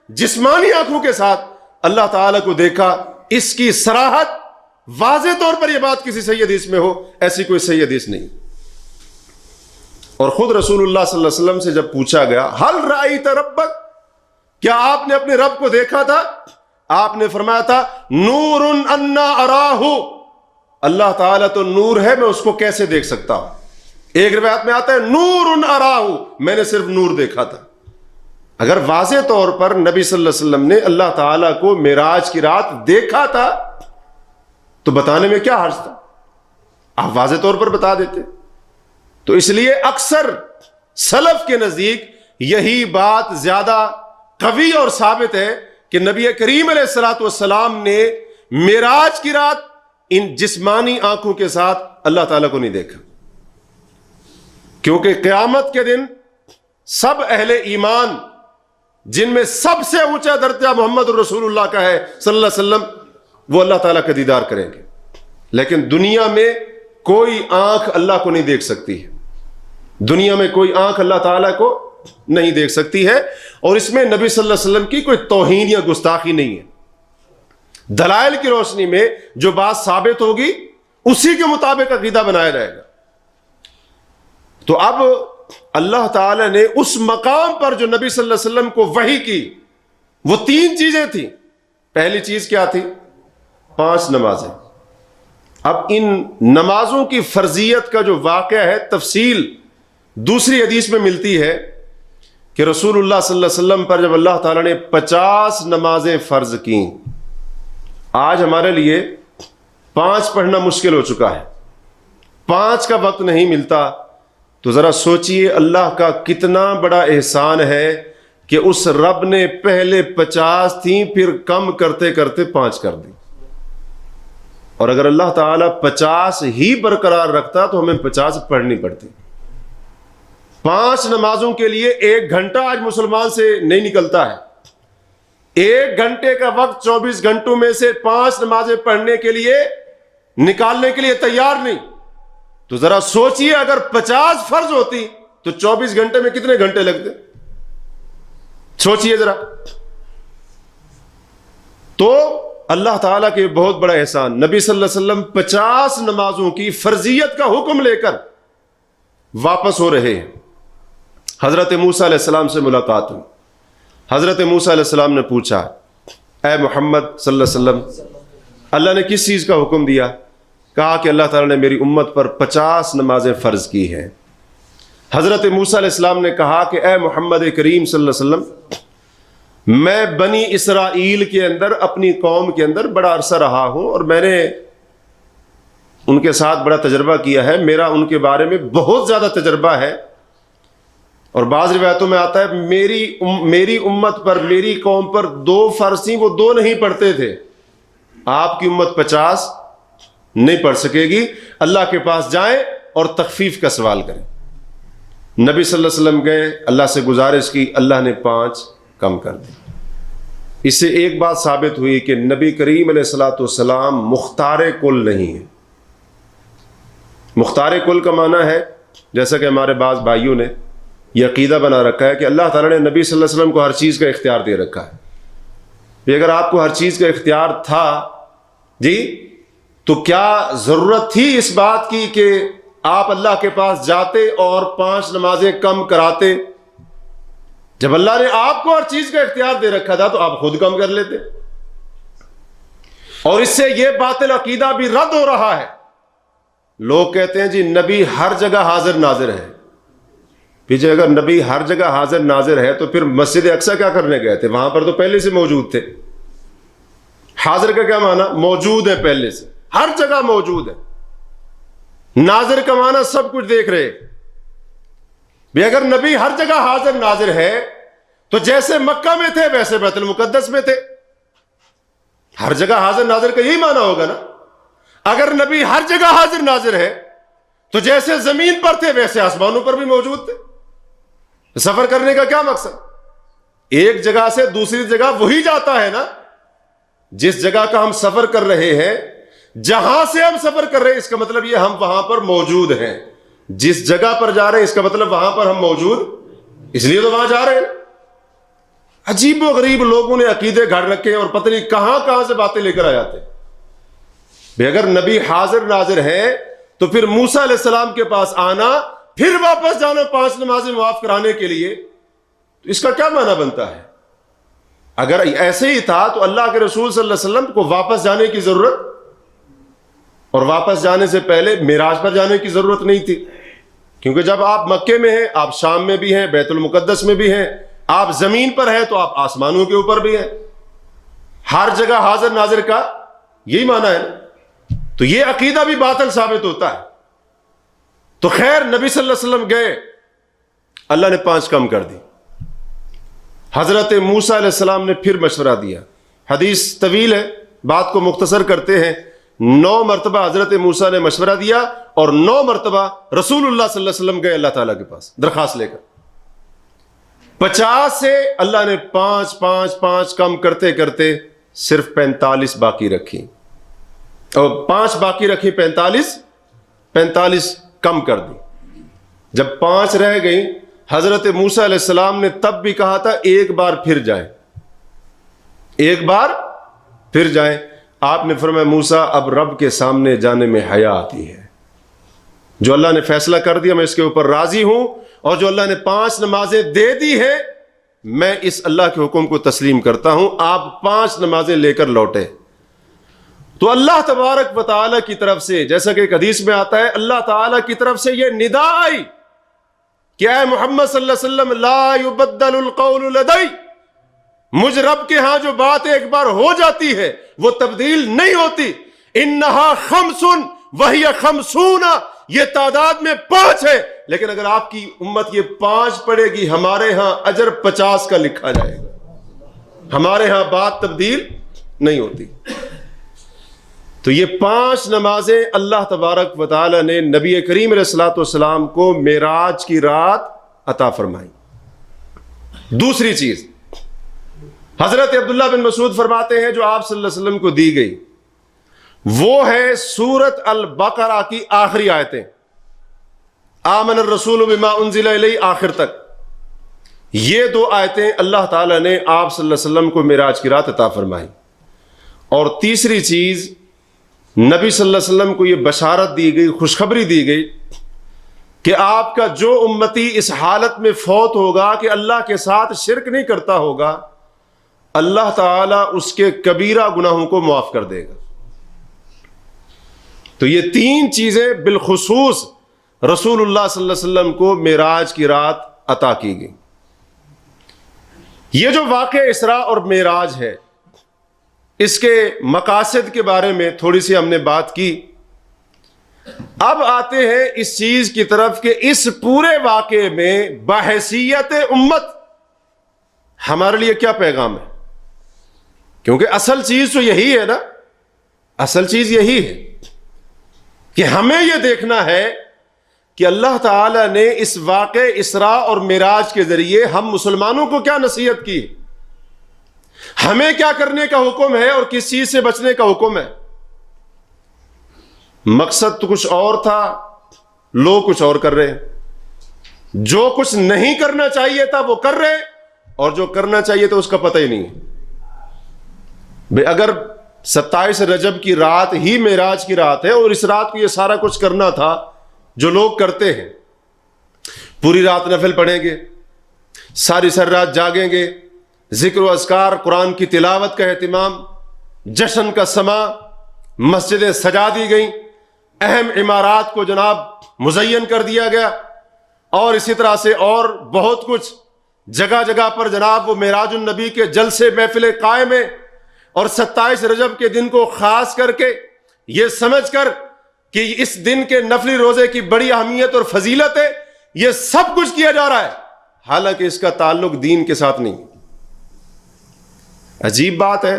جسمانی آنکھوں کے ساتھ اللہ تعالی کو دیکھا. اس کی صراحت واضح طور پر یہ بات کسی صحیح حدیث میں ہو، ایسی کوئی صحیح حدیث نہیں. اور خود رسول اللہ صلی اللہ علیہ وسلم سے جب پوچھا گیا ہل رأیت ربک، کیا آپ نے اپنے رب کو دیکھا تھا؟ آپ نے فرمایا تھا نور انا اراہ، اللہ تعالیٰ تو نور ہے، میں اس کو کیسے دیکھ سکتا ہوں. ایک روایت میں آتا ہے نور اراہ، میں نے صرف نور دیکھا تھا. اگر واضح طور پر نبی صلی اللہ علیہ وسلم نے اللہ تعالیٰ کو معراج کی رات دیکھا تھا تو بتانے میں کیا حرج تھا؟ آپ واضح طور پر بتا دیتے. تو اس لیے اکثر سلف کے نزدیک یہی بات زیادہ قوی اور ثابت ہے کہ نبی کریم علیہ الصلوۃ والسلام نے معراج کی رات ان جسمانی آنکھوں کے ساتھ اللہ تعالیٰ کو نہیں دیکھا. کیونکہ قیامت کے دن سب اہل ایمان، جن میں سب سے اونچا درجہ محمد الرسول اللہ کا ہے صلی اللہ علیہ وسلم، وہ اللہ تعالیٰ کا دیدار کریں گے. لیکن دنیا میں کوئی آنکھ اللہ کو نہیں دیکھ سکتی ہے. دنیا میں کوئی آنکھ اللہ تعالیٰ کو نہیں دیکھ سکتی ہے. اور اس میں نبی صلی اللہ علیہ وسلم کی کوئی توہین یا گستاخی نہیں ہے. دلائل کی روشنی میں جو بات ثابت ہوگی اسی کے مطابق عقیدہ بنایا جائے گا. تو اب اللہ تعالیٰ نے اس مقام پر جو نبی صلی اللہ علیہ وسلم کو وحی کی، وہ تین چیزیں تھیں. پہلی چیز کیا تھی؟ 5 نمازیں. اب ان نمازوں کی فرضیت کا جو واقعہ ہے، تفصیل دوسری حدیث میں ملتی ہے کہ رسول اللہ صلی اللہ علیہ وسلم پر جب اللہ تعالیٰ نے 50 نمازیں فرض کیں، آج ہمارے لیے 5 پڑھنا مشکل ہو چکا ہے، 5 کا وقت نہیں ملتا. تو ذرا سوچئے اللہ کا کتنا بڑا احسان ہے کہ اس رب نے پہلے 50 تھیں، پھر کم کرتے کرتے 5 کر دی. اور اگر اللہ تعالیٰ 50 ہی برقرار رکھتا تو ہمیں 50 پڑھنی پڑتی. 5 نمازوں کے لیے 1 گھنٹہ آج مسلمان سے نہیں نکلتا ہے. 1 گھنٹے کا وقت 24 گھنٹوں میں سے 5 نمازیں پڑھنے کے لیے نکالنے کے لیے تیار نہیں. تو ذرا سوچئے اگر 50 فرض ہوتی تو 24 گھنٹے میں کتنے گھنٹے لگتے؟ سوچئے ذرا. تو اللہ تعالیٰ کے بہت بڑا احسان، نبی صلی اللہ علیہ وسلم 50 نمازوں کی فرضیت کا حکم لے کر واپس ہو رہے ہیں. حضرت موسیٰ علیہ السلام سے ملاقات ہوئی. حضرت موسیٰ علیہ السلام نے پوچھا اے محمد صلی اللہ علیہ وسلم، اللہ نے کس چیز کا حکم دیا؟ کہا کہ اللہ تعالیٰ نے میری امت پر 50 نمازیں فرض کی ہیں. حضرت موسیٰ علیہ السلام نے کہا کہ اے محمد کریم صلی اللہ علیہ وسلم، میں بنی اسرائیل کے اندر، اپنی قوم کے اندر بڑا عرصہ رہا ہوں، اور میں نے ان کے ساتھ بڑا تجربہ کیا ہے، میرا ان کے بارے میں بہت زیادہ تجربہ ہے، اور بعض روایتوں میں آتا ہے میری امت پر، میری قوم پر 2 فرض تھیں، وہ 2 نہیں پڑھتے تھے، آپ کی امت 50 نہیں پڑھ سکے گی، اللہ کے پاس جائیں اور تخفیف کا سوال کریں۔ نبی صلی اللہ علیہ وسلم گئے، اللہ سے گزارش کی، اللہ نے 5 کم کر دی۔ اس سے ایک بات ثابت ہوئی کہ نبی کریم علیہ الصلوۃ والسلام مختار کل نہیں ہے۔ مختار کل کا معنی ہے، جیسا کہ ہمارے بعض بھائیوں نے یہ عقیدہ بنا رکھا ہے کہ اللہ تعالیٰ نے نبی صلی اللہ علیہ وسلم کو ہر چیز کا اختیار دے رکھا ہے۔ کہ اگر آپ کو ہر چیز کا اختیار تھا جی، تو کیا ضرورت تھی اس بات کی کہ آپ اللہ کے پاس جاتے اور 5 نمازیں کم کراتے؟ جب اللہ نے آپ کو ہر چیز کا اختیار دے رکھا تھا تو آپ خود کم کر لیتے۔ اور اس سے یہ باطل عقیدہ بھی رد ہو رہا ہے۔ لوگ کہتے ہیں جی نبی ہر جگہ حاضر ناظر ہے۔ پیچھے اگر نبی ہر جگہ حاضر ناظر ہے تو پھر مسجد اقصی کیا کرنے گئے تھے؟ وہاں پر تو پہلے سے موجود تھے۔ حاضر کا کیا معنی؟ موجود ہے، پہلے سے ہر جگہ موجود ہے۔ ناظر کا معنی سب کچھ دیکھ رہے۔ بھی اگر نبی ہر جگہ حاضر ناظر ہے تو جیسے مکہ میں تھے ویسے بیت المقدس میں تھے۔ ہر جگہ حاضر ناظر کا یہی معنی ہوگا نا۔ اگر نبی ہر جگہ حاضر ناظر ہے تو جیسے زمین پر تھے ویسے آسمانوں پر بھی موجود تھے۔ سفر کرنے کا کیا مقصد؟ ایک جگہ سے دوسری جگہ وہی جاتا ہے نا۔ جس جگہ کا ہم سفر کر رہے ہیں، جہاں سے ہم سفر کر رہے ہیں، اس کا مطلب یہ ہم وہاں پر موجود ہیں۔ جس جگہ پر جا رہے ہیں اس کا مطلب وہاں پر ہم موجود، اس لیے تو وہاں جا رہے ہیں۔ عجیب و غریب لوگوں نے عقیدے گھڑ رکھے ہیں اور پتہ نہیں کہاں سے باتیں لے کر آ جاتے ہیں۔ اگر نبی حاضر ناظر ہے تو پھر موسیٰ علیہ السلام کے پاس آنا، پھر واپس جانا 5 نمازیں معاف کرانے کے لیے، تو اس کا کیا معنی بنتا ہے؟ اگر ایسے ہی تھا تو اللہ کے رسول صلی اللہ علیہ وسلم کو واپس جانے کی ضرورت، اور واپس جانے سے پہلے معراج پر جانے کی ضرورت نہیں تھی، کیونکہ جب آپ مکے میں ہیں، آپ شام میں بھی ہیں، بیت المقدس میں بھی ہیں، آپ زمین پر ہیں تو آپ آسمانوں کے اوپر بھی ہیں۔ ہر جگہ حاضر ناظر کا یہی معنی ہے نا۔ تو یہ عقیدہ بھی باطل ثابت ہوتا ہے۔ تو خیر، نبی صلی اللہ علیہ وسلم گئے، اللہ نے 5 کم کر دی۔ حضرت موسیٰ علیہ السلام نے پھر مشورہ دیا۔ حدیث طویل ہے، بات کو مختصر کرتے ہیں۔ 9 مرتبہ حضرت موسیٰ نے مشورہ دیا اور 9 مرتبہ رسول اللہ صلی اللہ علیہ وسلم گئے اللہ تعالیٰ کے پاس درخواست لے کر۔ 50 سے اللہ نے 5 کم کرتے کرتے صرف 45 باقی رکھی، اور 5 باقی رکھی، 45 کم کر دی۔ جب 5 رہ گئی، حضرت موسیٰ علیہ السلام نے تب بھی کہا تھا ایک بار پھر جائیں، ایک بار پھر جائیں۔ آپ نے فرمایا موسیٰ اب رب کے سامنے جانے میں حیا آتی ہے۔ جو اللہ نے فیصلہ کر دیا میں اس کے اوپر راضی ہوں، اور جو اللہ نے 5 نمازیں دے دی ہیں میں اس اللہ کے حکم کو تسلیم کرتا ہوں۔ آپ 5 نمازیں لے کر لوٹے تو اللہ تبارک و تعالیٰ کی طرف سے، جیسا کہ ایک حدیث میں آتا ہے، اللہ تعالیٰ کی طرف سے یہ ندا آئی کہ اے محمد صلی اللہ علیہ وسلم لا یبدل القول لدی، مجھ رب کے ہاں جو بات ایک بار ہو جاتی ہے وہ تبدیل نہیں ہوتی۔ انہا 5 وہی 50، یہ تعداد میں 5 ہے، لیکن اگر آپ کی امت یہ 5 پڑھے گی ہمارے ہاں اجر 50 کا لکھا جائے گا، ہمارے ہاں بات تبدیل نہیں ہوتی۔ تو یہ 5 نمازیں اللہ تبارک و تعالی نے نبی کریم علیہ الصلوۃ والسلام کو معراج کی رات عطا فرمائی۔ دوسری چیز، حضرت عبداللہ بن مسعود فرماتے ہیں جو آپ صلی اللہ علیہ وسلم کو دی گئی وہ ہے سورۃ البقرہ کی آخری آیتیں، آمن الرسول بما انزل الیہ آخر تک۔ یہ 2 آیتیں اللہ تعالیٰ نے آپ صلی اللہ علیہ وسلم کو معراج کی رات عطا فرمائی۔ اور تیسری چیز، نبی صلی اللہ علیہ وسلم کو یہ بشارت دی گئی، خوشخبری دی گئی کہ آپ کا جو امتی اس حالت میں فوت ہوگا کہ اللہ کے ساتھ شرک نہیں کرتا ہوگا، اللہ تعالیٰ اس کے کبیرہ گناہوں کو معاف کر دے گا۔ تو یہ 3 چیزیں بالخصوص رسول اللہ صلی اللہ علیہ وسلم کو معراج کی رات عطا کی گئی۔ یہ جو واقعہ اسراء اور معراج ہے، اس کے مقاصد کے بارے میں تھوڑی سی ہم نے بات کی اب آتے ہیں اس چیز کی طرف کہ اس پورے واقعے میں بحیثیت امت ہمارے لیے کیا پیغام ہے، کیونکہ اصل چیز تو یہی ہے نا، اصل چیز یہی ہے کہ ہمیں یہ دیکھنا ہے کہ اللہ تعالی نے اس واقعے اسراء اور معراج کے ذریعے ہم مسلمانوں کو کیا نصیحت کی، ہمیں کیا کرنے کا حکم ہے اور کس چیز سے بچنے کا حکم ہے۔ مقصد تو کچھ اور تھا، لوگ کچھ اور کر رہے ہیں، جو کچھ نہیں کرنا چاہیے تھا وہ کر رہے، اور جو کرنا چاہیے تھا اس کا پتہ ہی نہیں ہے۔ اگر 27 رجب کی رات ہی معراج کی رات ہے اور اس رات کو یہ سارا کچھ کرنا تھا جو لوگ کرتے ہیں، پوری رات نفل پڑھیں گے، ساری رات جاگیں گے، ذکر و اذکار، قرآن کی تلاوت کا اہتمام، جشن کا سما، مسجدیں سجا دی گئیں، اہم عمارات کو جناب مزین کر دیا گیا، اور اسی طرح سے اور بہت کچھ جگہ جگہ پر جناب وہ معراج النبی کے جلسے محفل قائم ہیں، اور 27 رجب کے دن کو خاص کر کے یہ سمجھ کر کہ اس دن کے نفلی روزے کی بڑی اہمیت اور فضیلت ہے، یہ سب کچھ کیا جا رہا ہے، حالانکہ اس کا تعلق دین کے ساتھ نہیں۔ عجیب بات ہے،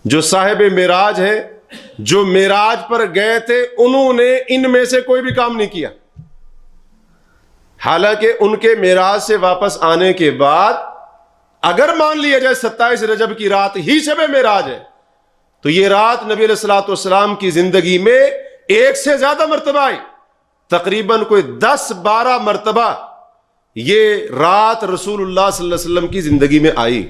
جو صاحب معراج ہے، جو معراج پر گئے تھے، انہوں نے ان میں سے کوئی بھی کام نہیں کیا، حالانکہ ان کے معراج سے واپس آنے کے بعد اگر مان لیا جائے 27 رجب کی رات ہی شب معراج ہے، تو یہ رات نبی علیہ الصلوۃ والسلام کی زندگی میں ایک سے زیادہ مرتبہ آئی، تقریباً کوئی 10-12 مرتبہ یہ رات رسول اللہ صلی اللہ علیہ وسلم کی زندگی میں آئی۔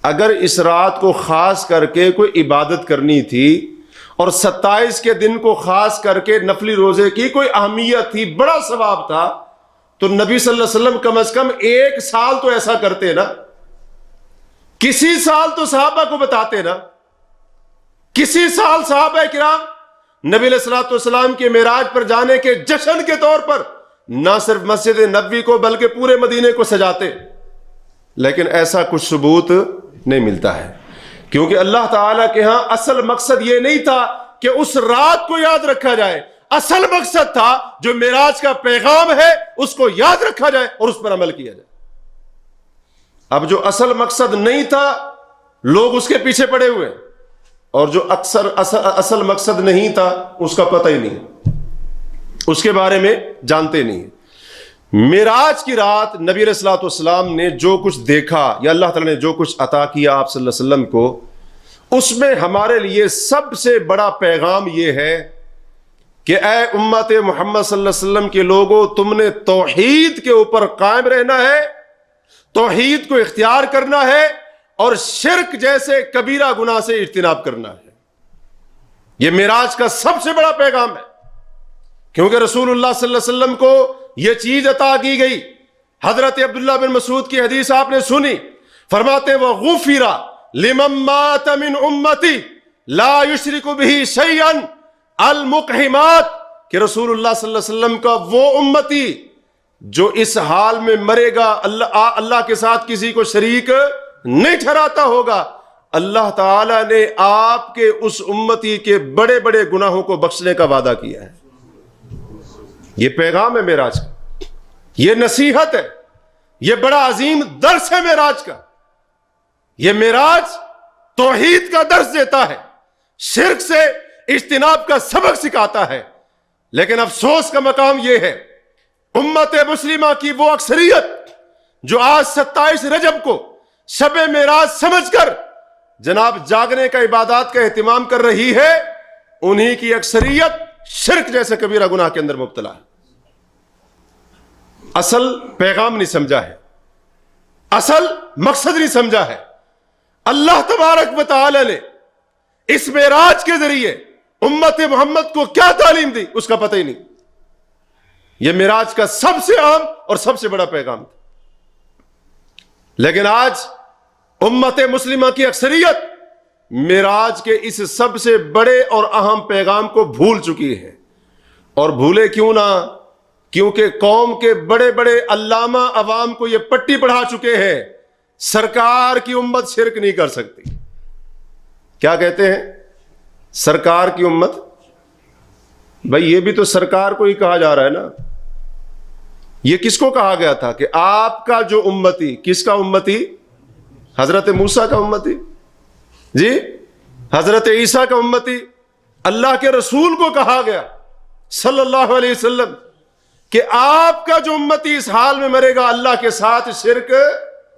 اگر اس رات کو خاص کر کے کوئی عبادت کرنی تھی اور 27 کے دن کو خاص کر کے نفلی روزے کی کوئی اہمیت تھی، بڑا ثواب تھا، تو نبی صلی اللہ علیہ وسلم کم از کم 1 سال تو ایسا کرتے نا، کسی سال تو صحابہ کو بتاتے نا، کسی سال صحابہ کرام نبی علیہ الصلوۃ والسلام کے معراج پر جانے کے جشن کے طور پر نہ صرف مسجد نبوی کو بلکہ پورے مدینے کو سجاتے، لیکن ایسا کچھ ثبوت نہیں ملتا ہے، کیونکہ اللہ تعالیٰ کے ہاں اصل مقصد یہ نہیں تھا کہ اس رات کو یاد رکھا جائے، اصل مقصد تھا جو معراج کا پیغام ہے اس کو یاد رکھا جائے اور اس پر عمل کیا جائے۔ اب جو اصل مقصد نہیں تھا لوگ اس کے پیچھے پڑے ہوئے، اور جو اصل مقصد نہیں تھا اس کا پتہ ہی نہیں، اس کے بارے میں جانتے نہیں۔ معراج کی رات نبی علیہ الصلوۃ والسلام نے جو کچھ دیکھا، یا اللہ تعالیٰ نے جو کچھ عطا کیا آپ صلی اللہ علیہ وسلم کو، اس میں ہمارے لیے سب سے بڑا پیغام یہ ہے کہ اے امت محمد صلی اللہ علیہ وسلم کے لوگوں، تم نے توحید کے اوپر قائم رہنا ہے، توحید کو اختیار کرنا ہے، اور شرک جیسے کبیرہ گناہ سے اجتناب کرنا ہے۔ یہ معراج کا سب سے بڑا پیغام ہے، کیونکہ رسول اللہ صلی اللہ علیہ وسلم کو یہ چیز عطا کی گئی۔ حضرت عبداللہ بن مسعود کی حدیث آپ نے سنی، فرماتے وَغُفِرَ لِمَن مَّاتَ مِنْ أُمَّتِي لَا يُشْرِكُ بِهِ شَيْئًا الْمُقْحِمَاتِ، کہ رسول اللہ صلی اللہ علیہ وسلم کا وہ امتی جو اس حال میں مرے گا اللہ کے ساتھ کسی کو شریک نہیں ٹھہراتا ہوگا، اللہ تعالیٰ نے آپ کے اس امتی کے بڑے بڑے گناہوں کو بخشنے کا وعدہ کیا ہے۔ یہ پیغام ہے معراج کا، یہ نصیحت ہے، یہ بڑا عظیم درس ہے معراج کا۔ یہ معراج توحید کا درس دیتا ہے، شرک سے اجتناب کا سبق سکھاتا ہے، لیکن افسوس کا مقام یہ ہے امت مسلمہ کی وہ اکثریت جو آج 27 رجب کو شب معراج سمجھ کر جناب جاگنے کا، عبادات کا اہتمام کر رہی ہے، انہی کی اکثریت شرک جیسے کبیرہ گناہ کے اندر مبتلا ہے۔ اصل پیغام نہیں سمجھا ہے، اصل مقصد نہیں سمجھا ہے۔ اللہ تبارک و تعالی نے اس معراج کے ذریعے امت محمد کو کیا تعلیم دی اس کا پتہ ہی نہیں۔ یہ معراج کا سب سے عام اور سب سے بڑا پیغام تھا، لیکن آج امت مسلمہ کی اکثریت معراج کے اس سب سے بڑے اور اہم پیغام کو بھول چکی ہے، اور بھولے کیوں نہ، کیونکہ قوم کے بڑے بڑے علامہ عوام کو یہ پٹی پڑھا چکے ہیں، سرکار کی امت شرک نہیں کر سکتی۔ کیا کہتے ہیں؟ سرکار کی امت بھائی یہ بھی تو سرکار کو ہی کہا جا رہا ہے نا. یہ کس کو کہا گیا تھا کہ آپ کا جو امتی, کس کا امتی؟ حضرت موسیٰ کا امتی, جی حضرت عیسیٰ کا امتی. اللہ کے رسول کو کہا گیا صلی اللہ علیہ وسلم کہ آپ کا جو امتی اس حال میں مرے گا اللہ کے ساتھ شرک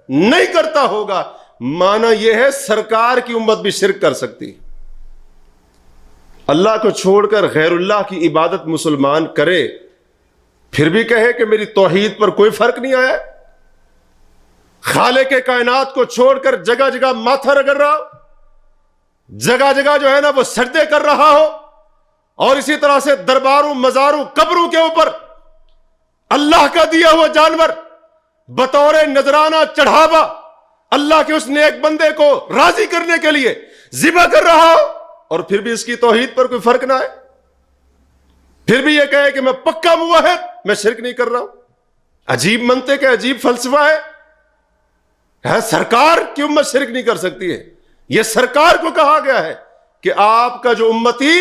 نہیں کرتا ہوگا. معنی یہ ہے سرکار کی امت بھی شرک کر سکتی. اللہ کو چھوڑ کر غیر اللہ کی عبادت مسلمان کرے, پھر بھی کہے کہ میری توحید پر کوئی فرق نہیں آیا. خالق کائنات کو چھوڑ کر جگہ جگہ ماتھا رگڑ رہا ہو, جگہ جگہ جو ہے نا وہ سجدے کر رہا ہو, اور اسی طرح سے درباروں, مزاروں, قبروں کے اوپر اللہ کا دیا ہوا جانور بطور نذرانہ چڑھاوا اللہ کے اس نیک بندے کو راضی کرنے کے لیے ذبح کر رہا ہو, اور پھر بھی اس کی توحید پر کوئی فرق نہ آئے, پھر بھی یہ کہے کہ میں پکا موحد, میں شرک نہیں کر رہا ہوں. عجیب منطق ہے, عجیب فلسفہ ہے. سرکار کی امت شرک نہیں کر سکتی ہے. یہ سرکار کو کہا گیا ہے کہ آپ کا جو امتی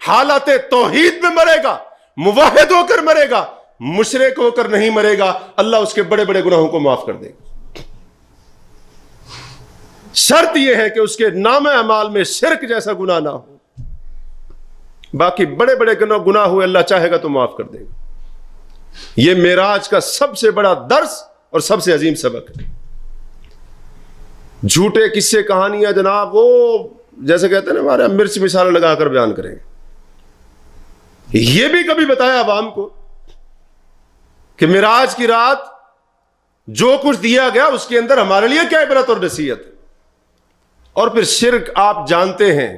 حالت توحید میں مرے گا, موحد ہو کر مرے گا, مشرک ہو کر نہیں مرے گا, اللہ اس کے بڑے بڑے گناہوں کو معاف کر دے گا. شرط یہ ہے کہ اس کے نام اعمال میں شرک جیسا گناہ نہ ہو. باقی بڑے بڑے گناہ ہوئے اللہ چاہے گا تو معاف کر دے گا. یہ معراج کا سب سے بڑا درس اور سب سے عظیم سبق ہے. جھوٹے قصے کہانیاں جناب وہ جیسے کہتے ہیں نا ہمارے مرچ مثال لگا کر بیان کریں گے. یہ بھی کبھی بتایا عوام کو کہ معراج کی رات جو کچھ دیا گیا اس کے اندر ہمارے لیے کیا عبرت اور نصیحت ہے. اور پھر شرک آپ جانتے ہیں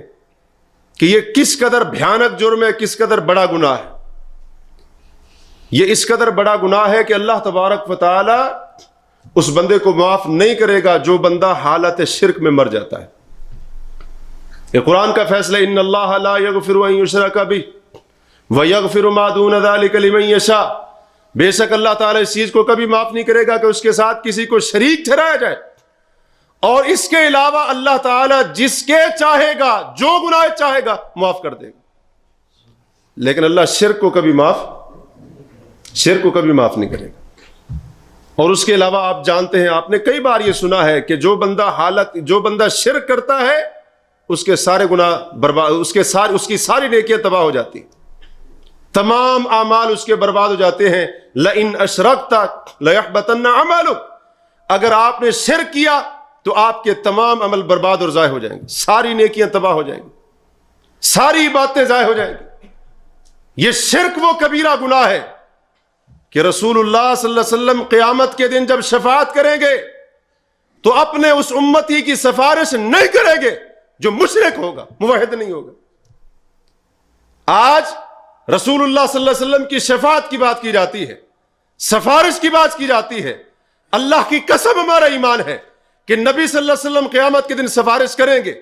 کہ یہ کس قدر بھیانک جرم ہے, کس قدر بڑا گناہ ہے. یہ اس قدر بڑا گناہ ہے کہ اللہ تبارک و تعالی اس بندے کو معاف نہیں کرے گا جو بندہ حالت شرک میں مر جاتا ہے. یہ قرآن کا فیصلہ, ان اللہ لا یغفر ان یشرک بہ ویغفر ما دون ذلک لمن یشاء. بے شک اللہ تعالی اس چیز کو کبھی معاف نہیں کرے گا کہ اس کے ساتھ کسی کو شریک ٹھہرایا جائے, اور اس کے علاوہ اللہ تعالی جس کے چاہے گا جو گناہ چاہے گا معاف کر دے گا. لیکن اللہ شرک کو کبھی معاف نہیں کرے گا. اور اس کے علاوہ آپ جانتے ہیں, آپ نے کئی بار یہ سنا ہے کہ جو بندہ شرک کرتا ہے اس کے سارے گناہ برباد, اس کی ساری نیکیاں تباہ ہو جاتی, تمام اعمال اس کے برباد ہو جاتے ہیں. لئن اشرکت لیحبطن عملک, اگر آپ نے شرک کیا تو آپ کے تمام عمل برباد اور ضائع ہو جائیں گے, ساری نیکیاں تباہ ہو جائیں گی, ساری باتیں ضائع ہو جائیں گی. یہ شرک وہ کبیرہ گناہ ہے کہ رسول اللہ صلی اللہ علیہ وسلم قیامت کے دن جب شفاعت کریں گے تو اپنے اس امتی کی سفارش نہیں کریں گے جو مشرک ہوگا, موحد نہیں ہوگا. آج رسول اللہ صلی اللہ علیہ وسلم کی شفاعت کی بات کی جاتی ہے, سفارش کی بات کی جاتی ہے. اللہ کی قسم ہمارا ایمان ہے کہ نبی صلی اللہ علیہ وسلم قیامت کے دن سفارش کریں گے.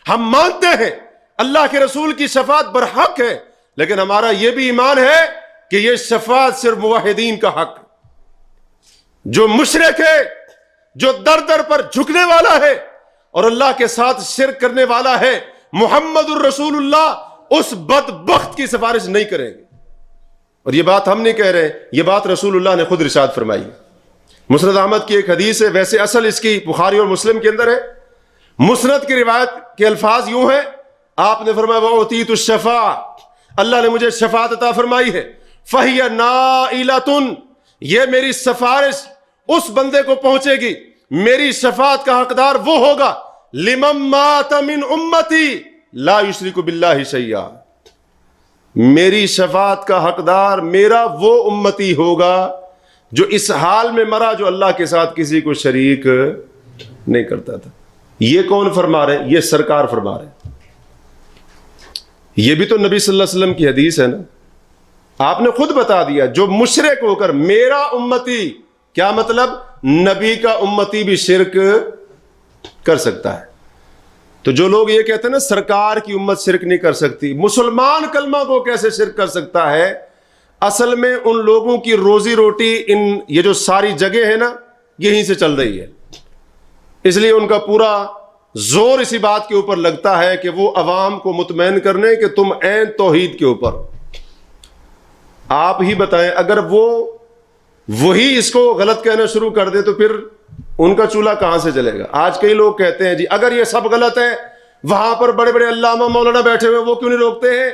ہم مانتے ہیں اللہ کے رسول کی شفاعت برحق ہے, لیکن ہمارا یہ بھی ایمان ہے کہ یہ شفاعت صرف موحدین کا حق ہے. جو مشرک ہے, جو در در پر جھکنے والا ہے اور اللہ کے ساتھ شرک کرنے والا ہے, محمد الرسول اللہ اس بدبخت کی سفارش نہیں کریں گے. اور یہ بات ہم نہیں کہہ رہے, یہ بات رسول اللہ نے خود ارشاد فرمائی. مسند احمد کی ایک حدیث ہے, ویسے اصل اس کی بخاری اور مسلم کے اندر ہے. مسند کی روایت کے الفاظ یوں ہیں, آپ نے فرمایا وَأُعْطِيتُ الشَّفَاعَةَ, اللہ نے مجھے شفاعت عطا فرمائی ہے. فَهِيَ نَائِلَةٌ, یہ میری سفارش اس بندے کو پہنچے گی, میری شفاعت کا حقدار وہ ہوگا لِمَن مَاتَ مِنْ أُمَّتِي لَا يُشْرِكُ بِاللَّهِ شَيْئًا. میری شفاعت کا حقدار میرا وہ امتی ہوگا جو اس حال میں مرا جو اللہ کے ساتھ کسی کو شریک نہیں کرتا تھا. یہ کون فرما رہے ہیں؟ یہ سرکار فرما رہے ہیں. یہ بھی تو نبی صلی اللہ علیہ وسلم کی حدیث ہے نا. آپ نے خود بتا دیا جو مشرک ہو کر میرا امتی, کیا مطلب؟ نبی کا امتی بھی شرک کر سکتا ہے. تو جو لوگ یہ کہتے ہیں نا سرکار کی امت شرک نہیں کر سکتی, مسلمان کلمہ کو کیسے شرک کر سکتا ہے؟ اصل میں ان لوگوں کی روزی روٹی یہ جو ساری جگہ ہے نا یہیں سے چل رہی ہے, اس لیے ان کا پورا زور اسی بات کے اوپر لگتا ہے کہ وہ عوام کو مطمئن کرنے کہ تم عین توحید کے اوپر. آپ ہی بتائیں اگر وہی اس کو غلط کہنا شروع کر دے تو پھر ان کا چولہا کہاں سے جلے گا؟ آج کئی لوگ کہتے ہیں جی اگر یہ سب غلط ہے وہاں پر بڑے بڑے علامہ مولانا بیٹھے ہوئے وہ کیوں نہیں روکتے ہیں؟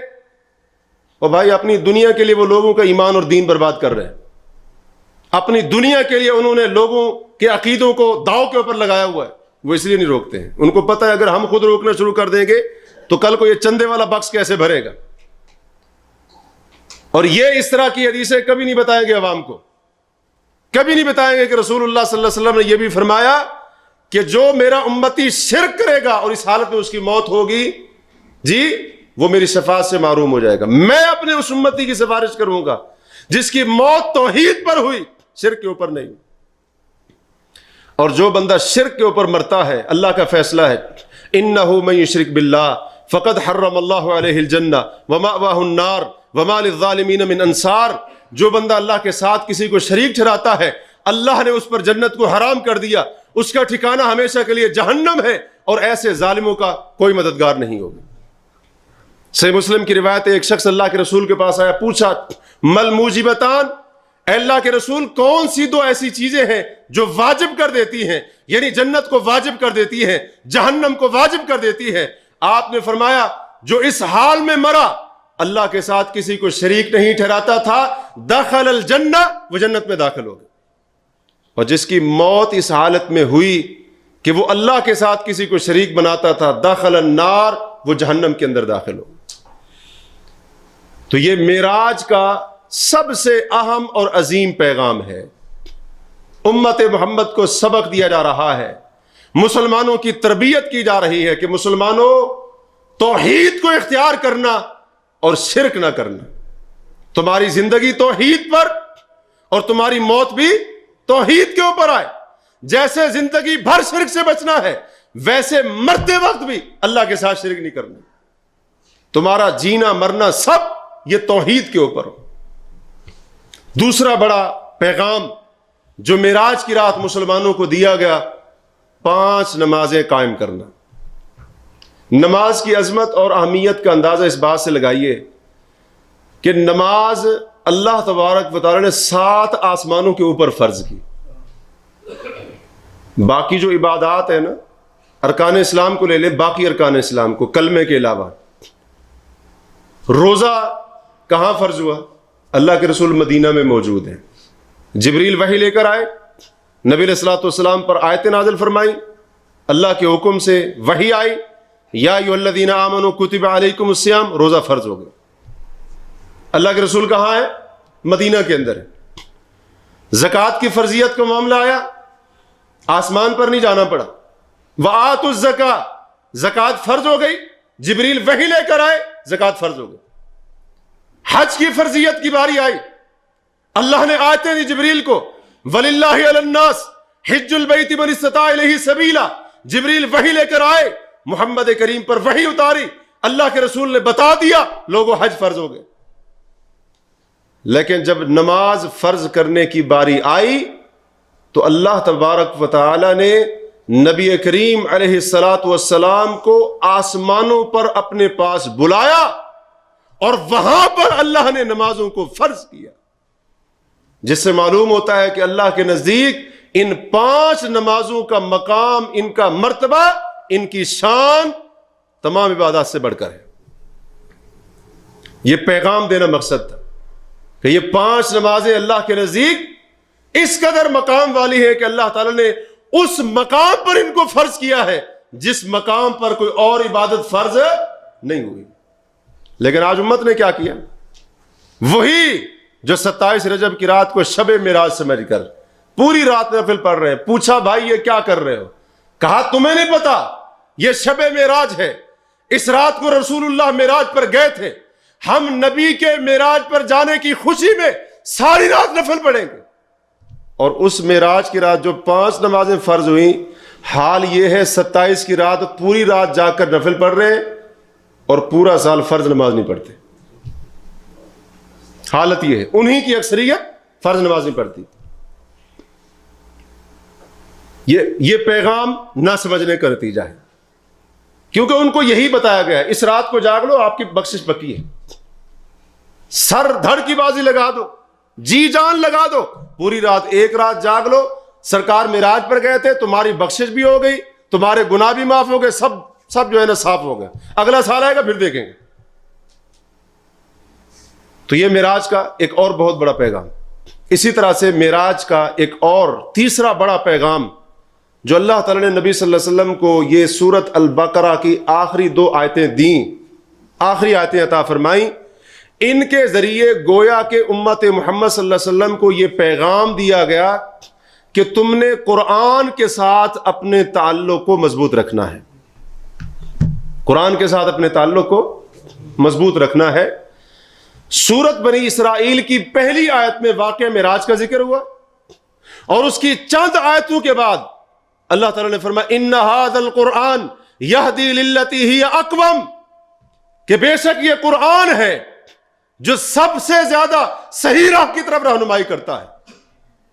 اور بھائی اپنی دنیا کے لیے وہ لوگوں کا ایمان اور دین برباد کر رہے ہیں. اپنی دنیا کے لیے انہوں نے لوگوں کے عقیدوں کو داؤ کے اوپر لگایا ہوا ہے, وہ اس لیے نہیں روکتے ہیں. ان کو پتہ ہے اگر ہم خود روکنا شروع کر دیں گے تو کل کو یہ چندے والا بکس کیسے بھرے گا. اور یہ اس طرح کی حدیثیں کبھی نہیں بتائیں گے عوام کو, کبھی نہیں بتائیں گے کہ رسول اللہ صلی اللہ علیہ وسلم نے یہ بھی فرمایا کہ جو میرا امتی شرک کرے گا اور اس حالت میں اس کی موت ہوگی جی وہ میری شفاعت سے محروم ہو جائے گا. میں اپنے اس امتی کی سفارش کروں گا جس کی موت توحید پر ہوئی, شرک کے اوپر نہیں. اور جو بندہ شرک کے اوپر مرتا ہے اللہ کا فیصلہ ہے انہ من یشرک باللہ فقد حرم اللہ علیہ الجنہ ومأواہ النار وما للظالمین من انصار. جو بندہ اللہ کے ساتھ کسی کو شریک ٹھہراتا ہے اللہ نے اس پر جنت کو حرام کر دیا, اس کا ٹھکانہ ہمیشہ کے لیے جہنم ہے اور ایسے ظالموں کا کوئی مددگار نہیں ہوگا. صحیح مسلم کی روایت ہے, ایک شخص اللہ کے رسول کے پاس آیا, پوچھا مل موجبتان, اے اللہ کے رسول کون سی دو ایسی چیزیں ہیں جو واجب کر دیتی ہیں, یعنی جنت کو واجب کر دیتی ہیں جہنم کو واجب کر دیتی ہے. آپ نے فرمایا جو اس حال میں مرا اللہ کے ساتھ کسی کو شریک نہیں ٹھہراتا تھا دخل الجنہ, وہ جنت میں داخل ہو گئے. اور جس کی موت اس حالت میں ہوئی کہ وہ اللہ کے ساتھ کسی کو شریک بناتا تھا دخل النار, وہ جہنم کے اندر داخل ہو. تو یہ معراج کا سب سے اہم اور عظیم پیغام ہے. امت محمد کو سبق دیا جا رہا ہے, مسلمانوں کی تربیت کی جا رہی ہے کہ مسلمانوں توحید کو اختیار کرنا اور شرک نہ کرنا. تمہاری زندگی توحید پر اور تمہاری موت بھی توحید کے اوپر آئے. جیسے زندگی بھر شرک سے بچنا ہے ویسے مرتے وقت بھی اللہ کے ساتھ شرک نہیں کرنا. تمہارا جینا مرنا سب یہ توحید کے اوپر ہو. دوسرا بڑا پیغام جو معراج کی رات مسلمانوں کو دیا گیا, 5 نمازیں قائم کرنا. نماز کی عظمت اور اہمیت کا اندازہ اس بات سے لگائیے کہ نماز اللہ تبارک و تعالی نے 7 آسمانوں کے اوپر فرض کی. باقی جو عبادات ہیں نا, ارکان اسلام کو لے لیں, باقی ارکان اسلام کو کلمے کے علاوہ, روزہ کہاں فرض ہوا؟ اللہ کے رسول مدینہ میں موجود ہیں, جبریل وحی لے کر آئے, نبی علیہ الصلوۃ والسلام پر آیتیں نازل فرمائی, اللہ کے حکم سے وحی آئی, یا ایھا الذین آمنوا کتب علیکم الصیام, روزہ فرض ہو گیا. اللہ کے رسول کہاں ہے؟ مدینہ کے اندر ہے. زکوٰۃ کی فرضیت کا معاملہ آیا, آسمان پر نہیں جانا پڑا, وآتوا الزکاۃ, زکوٰۃ فرض ہو گئی, جبریل وحی لے کر آئے, زکوٰۃ فرض ہو گئی. حج کی فرضیت کی باری آئی, اللہ نے آیتیں دی جبریل کو, وَلِلَّهِ عَلَى النَّاسِ حِجُّ الْبَيْتِ مَنِ اسْتَطَاعَ إِلَيْهِ سَبِيلًا. جبریل وحی لے کر آئے, محمد کریم پر وحی اتاری, اللہ کے رسول نے بتا دیا, لوگوں حج فرض ہو گئے. لیکن جب نماز فرض کرنے کی باری آئی تو اللہ تبارک و تعالی نے نبی کریم علیہ الصلاۃ والسلام کو آسمانوں پر اپنے پاس بلایا اور وہاں پر اللہ نے نمازوں کو فرض کیا, جس سے معلوم ہوتا ہے کہ اللہ کے نزدیک ان 5 نمازوں کا مقام, ان کا مرتبہ, ان کی شان تمام عبادات سے بڑھ کر ہے. یہ پیغام دینا مقصد تھا کہ یہ 5 نمازیں اللہ کے نزدیک اس قدر مقام والی ہے کہ اللہ تعالی نے اس مقام پر ان کو فرض کیا ہے جس مقام پر کوئی اور عبادت فرض نہیں ہوئی. لیکن آج امت نے کیا کیا؟ وہی جو 27 رجب کی رات کو شب معراج سمجھ کر پوری رات نفل پڑھ رہے ہیں. پوچھا بھائی یہ کیا کر رہے ہو؟ کہا تمہیں نہیں پتا یہ شب معراج ہے, اس رات کو رسول اللہ معراج پر گئے تھے, ہم نبی کے معراج پر جانے کی خوشی میں ساری رات نفل پڑھیں گے. اور اس معراج کی رات جو 5 نمازیں فرض ہوئیں, حال یہ ہے 27 کی رات پوری رات جا کر نفل پڑھ رہے ہیں اور پورا سال فرض نماز نہیں پڑھتے. حالت یہ ہے, انہی کی اکثریت فرض نماز نہیں پڑھتی. یہ پیغام نہ سمجھنے کا نتیجہ ہے, کیونکہ ان کو یہی بتایا گیا ہے اس رات کو جاگ لو آپ کی بخشش پکی ہے. سر دھڑ کی بازی لگا دو, جی جان لگا دو, پوری رات ایک رات جاگ لو, سرکار معراج پر گئے تھے, تمہاری بخشش بھی ہو گئی, تمہارے گناہ بھی معاف ہو گئے, سب جو ہے نا صاف ہو گئے, اگلا سال آئے گا پھر دیکھیں گے. تو یہ معراج کا ایک اور بہت بڑا پیغام. اسی طرح سے معراج کا ایک اور تیسرا بڑا پیغام جو اللہ تعالیٰ نے نبی صلی اللہ علیہ وسلم کو یہ سورۃ البقرہ کی آخری 2 آیتیں دیں, آخری آیتیں عطا فرمائیں, ان کے ذریعے گویا کہ امت محمد صلی اللہ علیہ وسلم کو یہ پیغام دیا گیا کہ تم نے قرآن کے ساتھ اپنے تعلق کو مضبوط رکھنا ہے, قرآن کے ساتھ اپنے تعلق کو مضبوط رکھنا ہے. سورت بنی اسرائیل کی پہلی آیت میں واقعہ معراج کا ذکر ہوا, اور اس کی چند آیتوں کے بعد اللہ تعالیٰ نے فرمایا ان ھذا القرآن یہدی للتی ہی اقوم, کہ بے شک یہ قرآن ہے جو سب سے زیادہ صحیح راہ کی طرف رہنمائی کرتا ہے.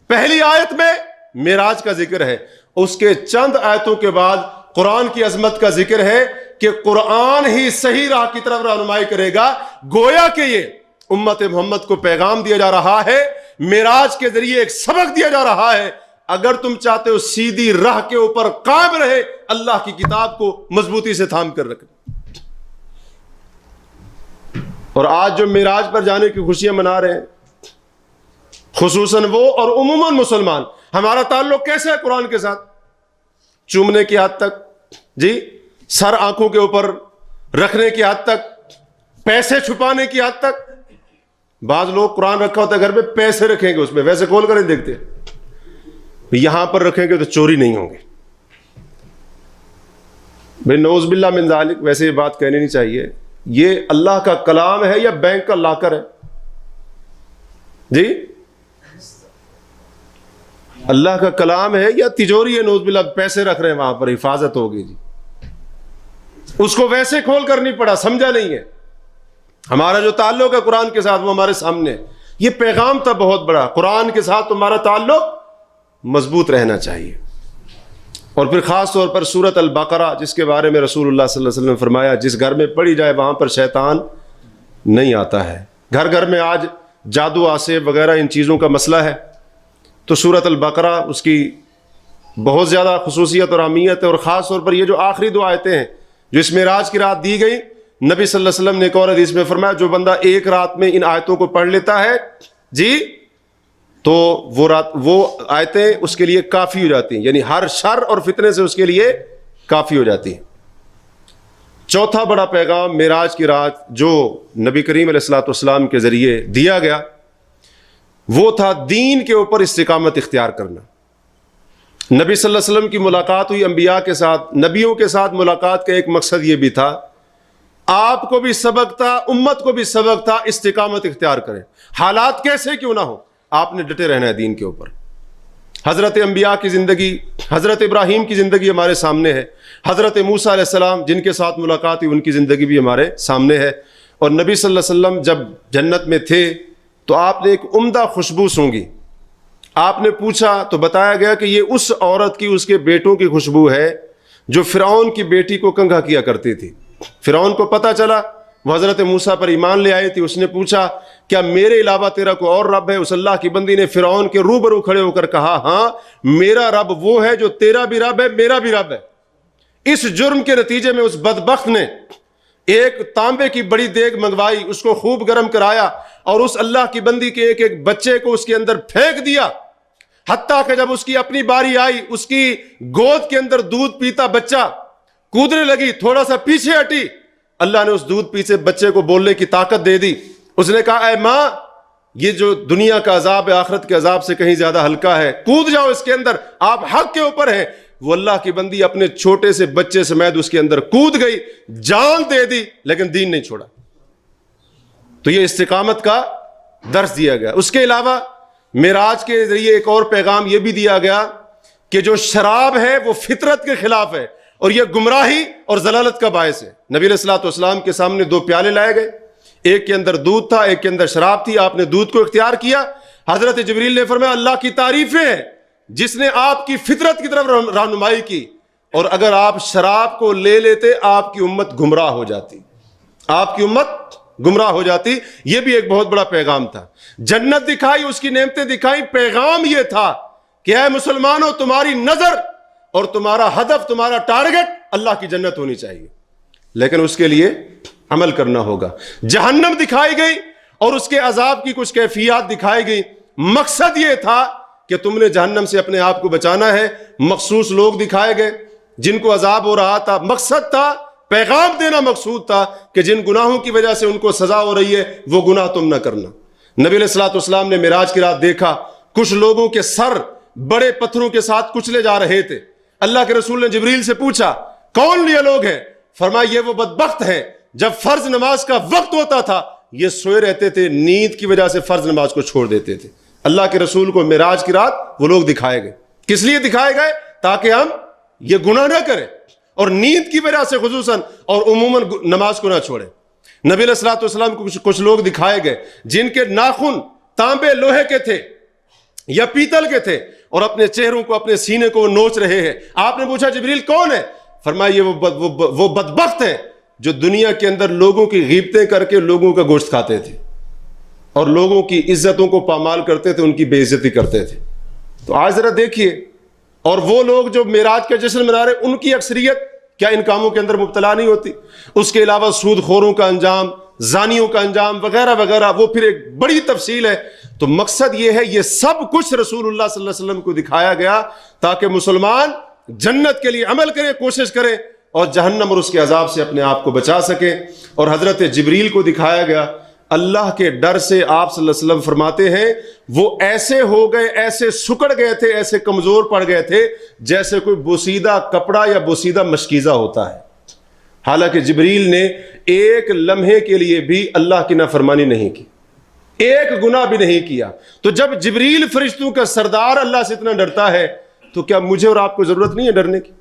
پہلی آیت میں معراج کا ذکر ہے, اس کے چند آیتوں کے بعد قرآن کی عظمت کا ذکر ہے کہ قرآن ہی صحیح راہ کی طرف رہنمائی کرے گا. گویا کہ یہ امت محمد کو پیغام دیا جا رہا ہے, معراج کے ذریعے ایک سبق دیا جا رہا ہے, اگر تم چاہتے ہو سیدھی راہ کے اوپر قائم رہے, اللہ کی کتاب کو مضبوطی سے تھام کر رکھنا. اور آج جو معراج پر جانے کی خوشیاں منا رہے ہیں, خصوصاً وہ اور عموماً مسلمان, ہمارا تعلق کیسا ہے قرآن کے ساتھ؟ چومنے کی حد تک, جی سر آنکھوں کے اوپر رکھنے کی حد تک, پیسے چھپانے کی حد تک. بعض لوگ قرآن رکھا ہوتا ہے گھر میں, پیسے رکھیں گے اس میں, ویسے کھول کر نہیں دیکھتے, یہاں پر رکھیں گے تو چوری نہیں ہوں گے. بھائی نعوذ باللہ من ذالک, ویسے یہ بات کہنی نہیں چاہیے. یہ اللہ کا کلام ہے یا بینک کا لاکر ہے؟ جی اللہ کا کلام ہے یا تجوری ہے؟ نعوذ باللہ, پیسے رکھ رہے ہیں وہاں پر, حفاظت ہوگی جی, اس کو ویسے کھول کر نہیں پڑا, سمجھا نہیں ہے. ہمارا جو تعلق ہے قرآن کے ساتھ وہ ہمارے سامنے, یہ پیغام تھا بہت بڑا, قرآن کے ساتھ تمہارا تعلق مضبوط رہنا چاہیے. اور پھر خاص طور پر سورۃ البقرہ, جس کے بارے میں رسول اللہ صلی اللہ علیہ وسلم نے فرمایا جس گھر میں پڑھی جائے وہاں پر شیطان نہیں آتا ہے. گھر گھر میں آج جادو آسیب وغیرہ ان چیزوں کا مسئلہ ہے, تو سورۃ البقرہ اس کی بہت زیادہ خصوصیت اور اہمیت ہے. اور خاص طور پر یہ جو آخری 2 آیتیں ہیں جو اس معراج کی رات دی گئی, نبی صلی اللہ علیہ وسلم نے ایک اور حدیث میں فرمایا جو بندہ ایک رات میں ان آیتوں کو پڑھ لیتا ہے جی, تو وہ آیتیں اس کے لیے کافی ہو جاتی ہیں, یعنی ہر شر اور فتنے سے اس کے لیے کافی ہو جاتی ہیں. چوتھا بڑا پیغام معراج کی رات جو نبی کریم علیہ الصلوۃ والسلام کے ذریعے دیا گیا وہ تھا دین کے اوپر استقامت اختیار کرنا. نبی صلی اللہ علیہ وسلم کی ملاقات ہوئی انبیاء کے ساتھ, نبیوں کے ساتھ ملاقات کا ایک مقصد یہ بھی تھا, آپ کو بھی سبق تھا, امت کو بھی سبق تھا, استقامت اختیار کریں, حالات کیسے کیوں نہ ہو, آپ نے ڈٹے رہنا ہے دین کے اوپر. حضرت انبیاء کی زندگی, حضرت ابراہیم کی زندگی ہمارے سامنے ہے, حضرت موسیٰ علیہ السلام جن کے ساتھ ملاقات ہوئی ان کی زندگی بھی ہمارے سامنے ہے. اور نبی صلی اللہ علیہ وسلم جب جنت میں تھے تو آپ نے ایک عمدہ خوشبو سونگھی. آپ نے پوچھا تو بتایا گیا کہ یہ اس عورت کی, اس کے بیٹوں کی خوشبو ہے جو فرعون کی بیٹی کو کنگھا کیا کرتی تھی. فرعون کو پتہ چلا, وہ حضرت موسیٰ پر ایمان لے آئی تھی, اس نے پوچھا کیا میرے علاوہ تیرا کوئی اور رب ہے؟ اس اللہ کی بندی نے فرعون کے روبرو کھڑے ہو کر کہا ہاں میرا رب وہ ہے جو تیرا بھی رب ہے, میرا بھی رب ہے. اس جرم کے نتیجے میں اس بدبخت نے ایک تانبے کی بڑی دیگ منگوائی, اس کو خوب گرم کرایا اور اس اللہ کی بندی کے ایک ایک بچے کو اس کے اندر پھینک دیا, حتیٰ کہ جب اس کی اپنی باری آئی اس کی گود کے اندر دودھ پیتا بچہ کودنے لگی, تھوڑا سا پیچھے ہٹی, اللہ نے اس دودھ پیتے بچے کو بولنے کی طاقت دے دی. اس نے کہا اے ماں یہ جو دنیا کا عذاب ہے آخرت کے عذاب سے کہیں زیادہ ہلکا ہے, کود جاؤ اس کے اندر, آپ حق کے اوپر ہیں. وہ اللہ کی بندی اپنے چھوٹے سے بچے سمیت اس کے اندر کود گئی, جان دے دی لیکن دین نہیں چھوڑا. تو یہ استقامت کا درس دیا گیا. اس کے علاوہ معراج کے ذریعے ایک اور پیغام یہ بھی دیا گیا کہ جو شراب ہے وہ فطرت کے خلاف ہے اور یہ گمراہی اور ضلالت کا باعث ہے. نبی علیہ الصلوۃ والسلام کے سامنے 2 پیالے لائے گئے, ایک کے اندر دودھ تھا ایک کے اندر شراب تھی, آپ نے دودھ کو اختیار کیا. حضرت جبریل نے فرمایا اللہ کی تعریفیں ہیں جس نے آپ کی فطرت کی طرف رہنمائی کی, اور اگر آپ شراب کو لے لیتے آپ کی امت گمراہ ہو جاتی, آپ کی امت گمراہ ہو جاتی. یہ بھی ایک بہت بڑا پیغام تھا. جنت دکھائی, اس کی نعمتیں دکھائی, پیغام یہ تھا کہ اے مسلمانوں, تمہاری نظر اور تمہارا ہدف, تمہارا ٹارگٹ اللہ کی جنت ہونی چاہیے, لیکن اس کے لیے عمل کرنا ہوگا. جہنم دکھائی گئی اور اس کے عذاب کی کچھ کیفیات دکھائی گئی. مقصد یہ تھا کہ تم نے جہنم سے اپنے آپ کو بچانا ہے. مخصوص لوگ دکھائے گئے جن کو عذاب ہو رہا تھا. مقصد تھا, پیغام دینا مقصود تھا کہ جن گناہوں کی وجہ سے ان کو سزا ہو رہی ہے وہ گناہ تم نہ کرنا. نبی علیہ الصلوۃ والسلام نے معراج کی رات دیکھا, کچھ لوگوں کے سر بڑے پتھروں کے ساتھ کچلے جا رہے تھے. اللہ کے رسول نے جبریل سے پوچھا کون یہ لوگ ہیں؟ فرمایا یہ وہ بدبخت ہیں جب فرض نماز کا وقت ہوتا تھا یہ سوئے رہتے تھے, نیند کی وجہ سے فرض نماز کو چھوڑ دیتے تھے. اللہ کے رسول کو معراج کی رات وہ لوگ دکھائے گئے. کس لیے دکھائے گئے؟ تاکہ ہم یہ گناہ نہ کریں اور نیند کی وجہ سے خصوصاً اور عموماً نماز کو نہ چھوڑیں. نبی علیہ الصلوۃ والسلام کو کچھ لوگ دکھائے گئے جن کے ناخن تانبے لوہے کے تھے یا پیتل کے تھے اور اپنے چہروں کو, اپنے سینے کو نوچ رہے ہیں. آپ نے پوچھا جبریل کون ہے؟ فرمایا یہ وہ بدبخت ہیں جو دنیا کے اندر لوگوں کی غیبتیں کر کے لوگوں کا گوشت کھاتے تھے اور لوگوں کی عزتوں کو پامال کرتے تھے, ان کی بے عزتی کرتے تھے. تو آج ذرا دیکھیے, اور وہ لوگ جو معراج کا جشن منا رہے ان کی اکثریت کیا ان کاموں کے اندر مبتلا نہیں ہوتی؟ اس کے علاوہ سود خوروں کا انجام, زانیوں کا انجام وغیرہ وغیرہ, وہ پھر ایک بڑی تفصیل ہے. تو مقصد یہ ہے, یہ سب کچھ رسول اللہ صلی اللہ علیہ وسلم کو دکھایا گیا تاکہ مسلمان جنت کے لیے عمل کرے, کوشش کرے اور جہنم اور اس کے عذاب سے اپنے آپ کو بچا سکے. اور حضرت جبریل کو دکھایا گیا, اللہ کے ڈر سے آپ صلی اللہ علیہ وسلم فرماتے ہیں وہ ایسے ہو گئے, ایسے سکڑ گئے تھے, ایسے کمزور پڑ گئے تھے جیسے کوئی بوسیدہ کپڑا یا بوسیدہ مشکیزہ ہوتا ہے. حالانکہ جبریل نے ایک لمحے کے لیے بھی اللہ کی نافرمانی نہیں کی, ایک گناہ بھی نہیں کیا. تو جب جبریل فرشتوں کا سردار اللہ سے اتنا ڈرتا ہے تو کیا مجھے اور آپ کو ضرورت نہیں ہے ڈرنے کی؟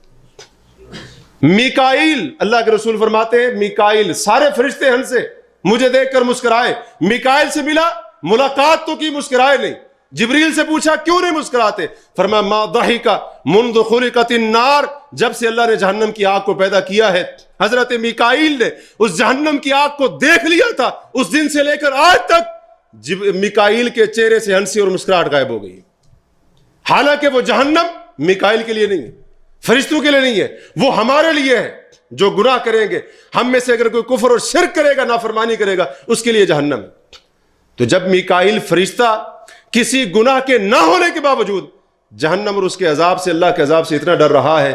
میکائیل, اللہ کے رسول فرماتے ہیں میکائیل, سارے فرشتے ہنسے, مجھے دیکھ کر مسکرائے. میکائیل سے ملا, ملاقات تو کی, مسکرائے نہیں. جبریل سے پوچھا کیوں نہیں مسکراتے؟ فرمایا ما ضحک منذ خلقت النار, جب سے اللہ نے جہنم کی آگ کو پیدا کیا ہے حضرت میکائیل نے اس جہنم کی آگ کو دیکھ لیا تھا, اس دن سے لے کر آج تک میکائیل کے چہرے سے ہنسی اور مسکراہٹ غائب ہو گئی. حالانکہ وہ جہنم میکائیل کے لیے نہیں ہے, فرشتوں کے لیے نہیں ہے, وہ ہمارے لیے ہے. جو گناہ کریں گے, ہم میں سے اگر کوئی کفر اور شرک کرے گا, نافرمانی کرے گا, اس کے لیے جہنم. تو جب میکائیل فرشتہ کسی گناہ کے نہ ہونے کے باوجود جہنم اور اس کے عذاب سے, اللہ کے عذاب سے اتنا ڈر رہا ہے,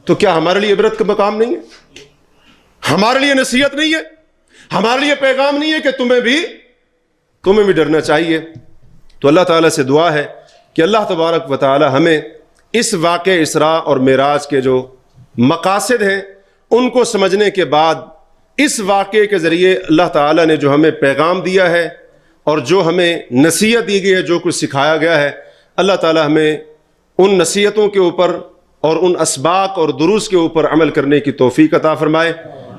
تو کیا ہمارے لیے عبرت کا مقام نہیں ہے؟ ہمارے لیے نصیحت نہیں ہے؟ ہمارے لیے پیغام نہیں ہے کہ تمہیں بھی ڈرنا چاہیے؟ تو اللہ تعالیٰ سے دعا ہے کہ اللہ تبارک و تعالی ہمیں اس واقع اسراء اور معراج کے جو مقاصد ہیں ان کو سمجھنے کے بعد اس واقعے کے ذریعے اللہ تعالیٰ نے جو ہمیں پیغام دیا ہے اور جو ہمیں نصیحت دی گئی ہے, جو کچھ سکھایا گیا ہے, اللہ تعالیٰ ہمیں ان نصیحتوں کے اوپر اور ان اسباق اور دروس کے اوپر عمل کرنے کی توفیق عطا فرمائے.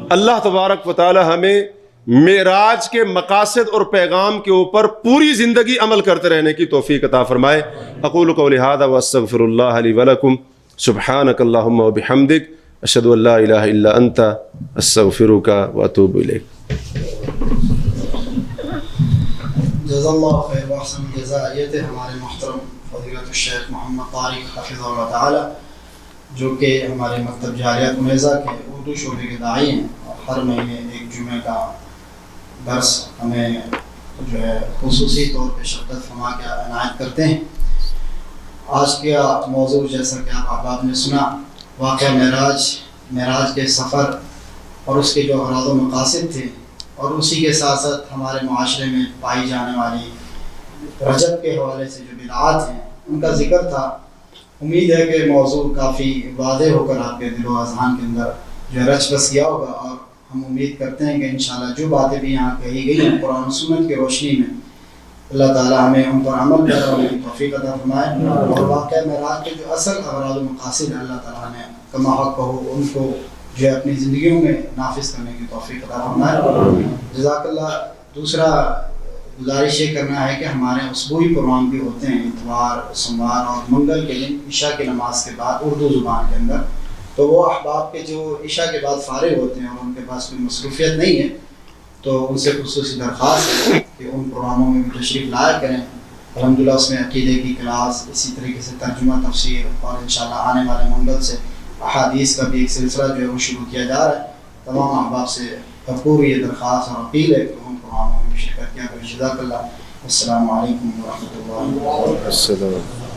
اللہ تبارک و تعالیٰ ہمیں معراج کے مقاصد اور پیغام کے اوپر پوری زندگی عمل کرتے رہنے کی توفیق عطا فرمائے. اقول قولی ھذا واستغفر اللہ لی ولکم سبحانک اللہم وبحمدک اشہد ان لا الہ الا انت استغفرک واتوب الیک. جزا اللہ خیر و احسن الجزاء. یہ تھے ہمارے محترم فضیلت الشیخ محمد طارق حفظہ اللہ تعالی, جو کہ ہمارے مکتب جاریہ کنیزہ کے اردو شعبے کے داعی ہیں, اور ہر مہینے ایک جمعے کا درس ہمیں جو ہے خصوصی طور پہ شرکت فرما کے عنایت کرتے ہیں. آج کا موضوع جیسا کہ آپ احباب نے سنا, واقعہ معراج کے سفر اور اس کے جو اغراض و مقاصد تھے, اور اسی کے ساتھ ساتھ ہمارے معاشرے میں پائی جانے والی رجب کے حوالے سے جو بدعات ہیں ان کا ذکر تھا. امید ہے کہ موضوع کافی واضح ہو کر آپ کے دل و اذہان کے اندر جو رچ بس گیا ہوگا, اور ہم امید کرتے ہیں کہ انشاءاللہ جو باتیں بھی یہاں کہی گئی ہیں قرآن و سنت کی روشنی میں, اللہ تعالیٰ ہمیں ان پر عمل کرنے کی توفیق عطا فرمائے, اور واقعہ معراج کے جو اصل اغراض و مقاصد اللہ تعالیٰ نے کما حق ہو ان کو جو ہے اپنی زندگیوں میں نافذ کرنے کی توفیق عطا فرمائے. جزاک اللہ. دوسرا گزارش یہ کرنا ہے کہ ہمارے اسبوعی پروگرام بھی ہوتے ہیں اتوار, سوموار اور منگل کے دن عشاء کی نماز کے بعد اردو زبان کے اندر. تو وہ احباب کے جو عشاء کے بعد فارغ ہوتے ہیں اور ان کے پاس کوئی مصروفیت نہیں ہے, تو ان سے خصوصی درخواست ہے کہ ان پروگراموں میں بھی تشریف لایا کریں. الحمدللہ اس میں عقیدے کی کلاس، اسی طریقے سے ترجمہ تفسیر، اور انشاءاللہ آنے والے منگل سے احادیث کا بھی ایک سلسلہ جو ہے وہ شروع کیا جا رہا ہے. تمام احباب سے بھرپور یہ درخواست اور اپیل ہے کہ ان پروگراموں میں بھی شرکت کیا کریں. جزاک اللہ. السلام علیکم ورحمۃ اللہ وبرکاتہ. السلام.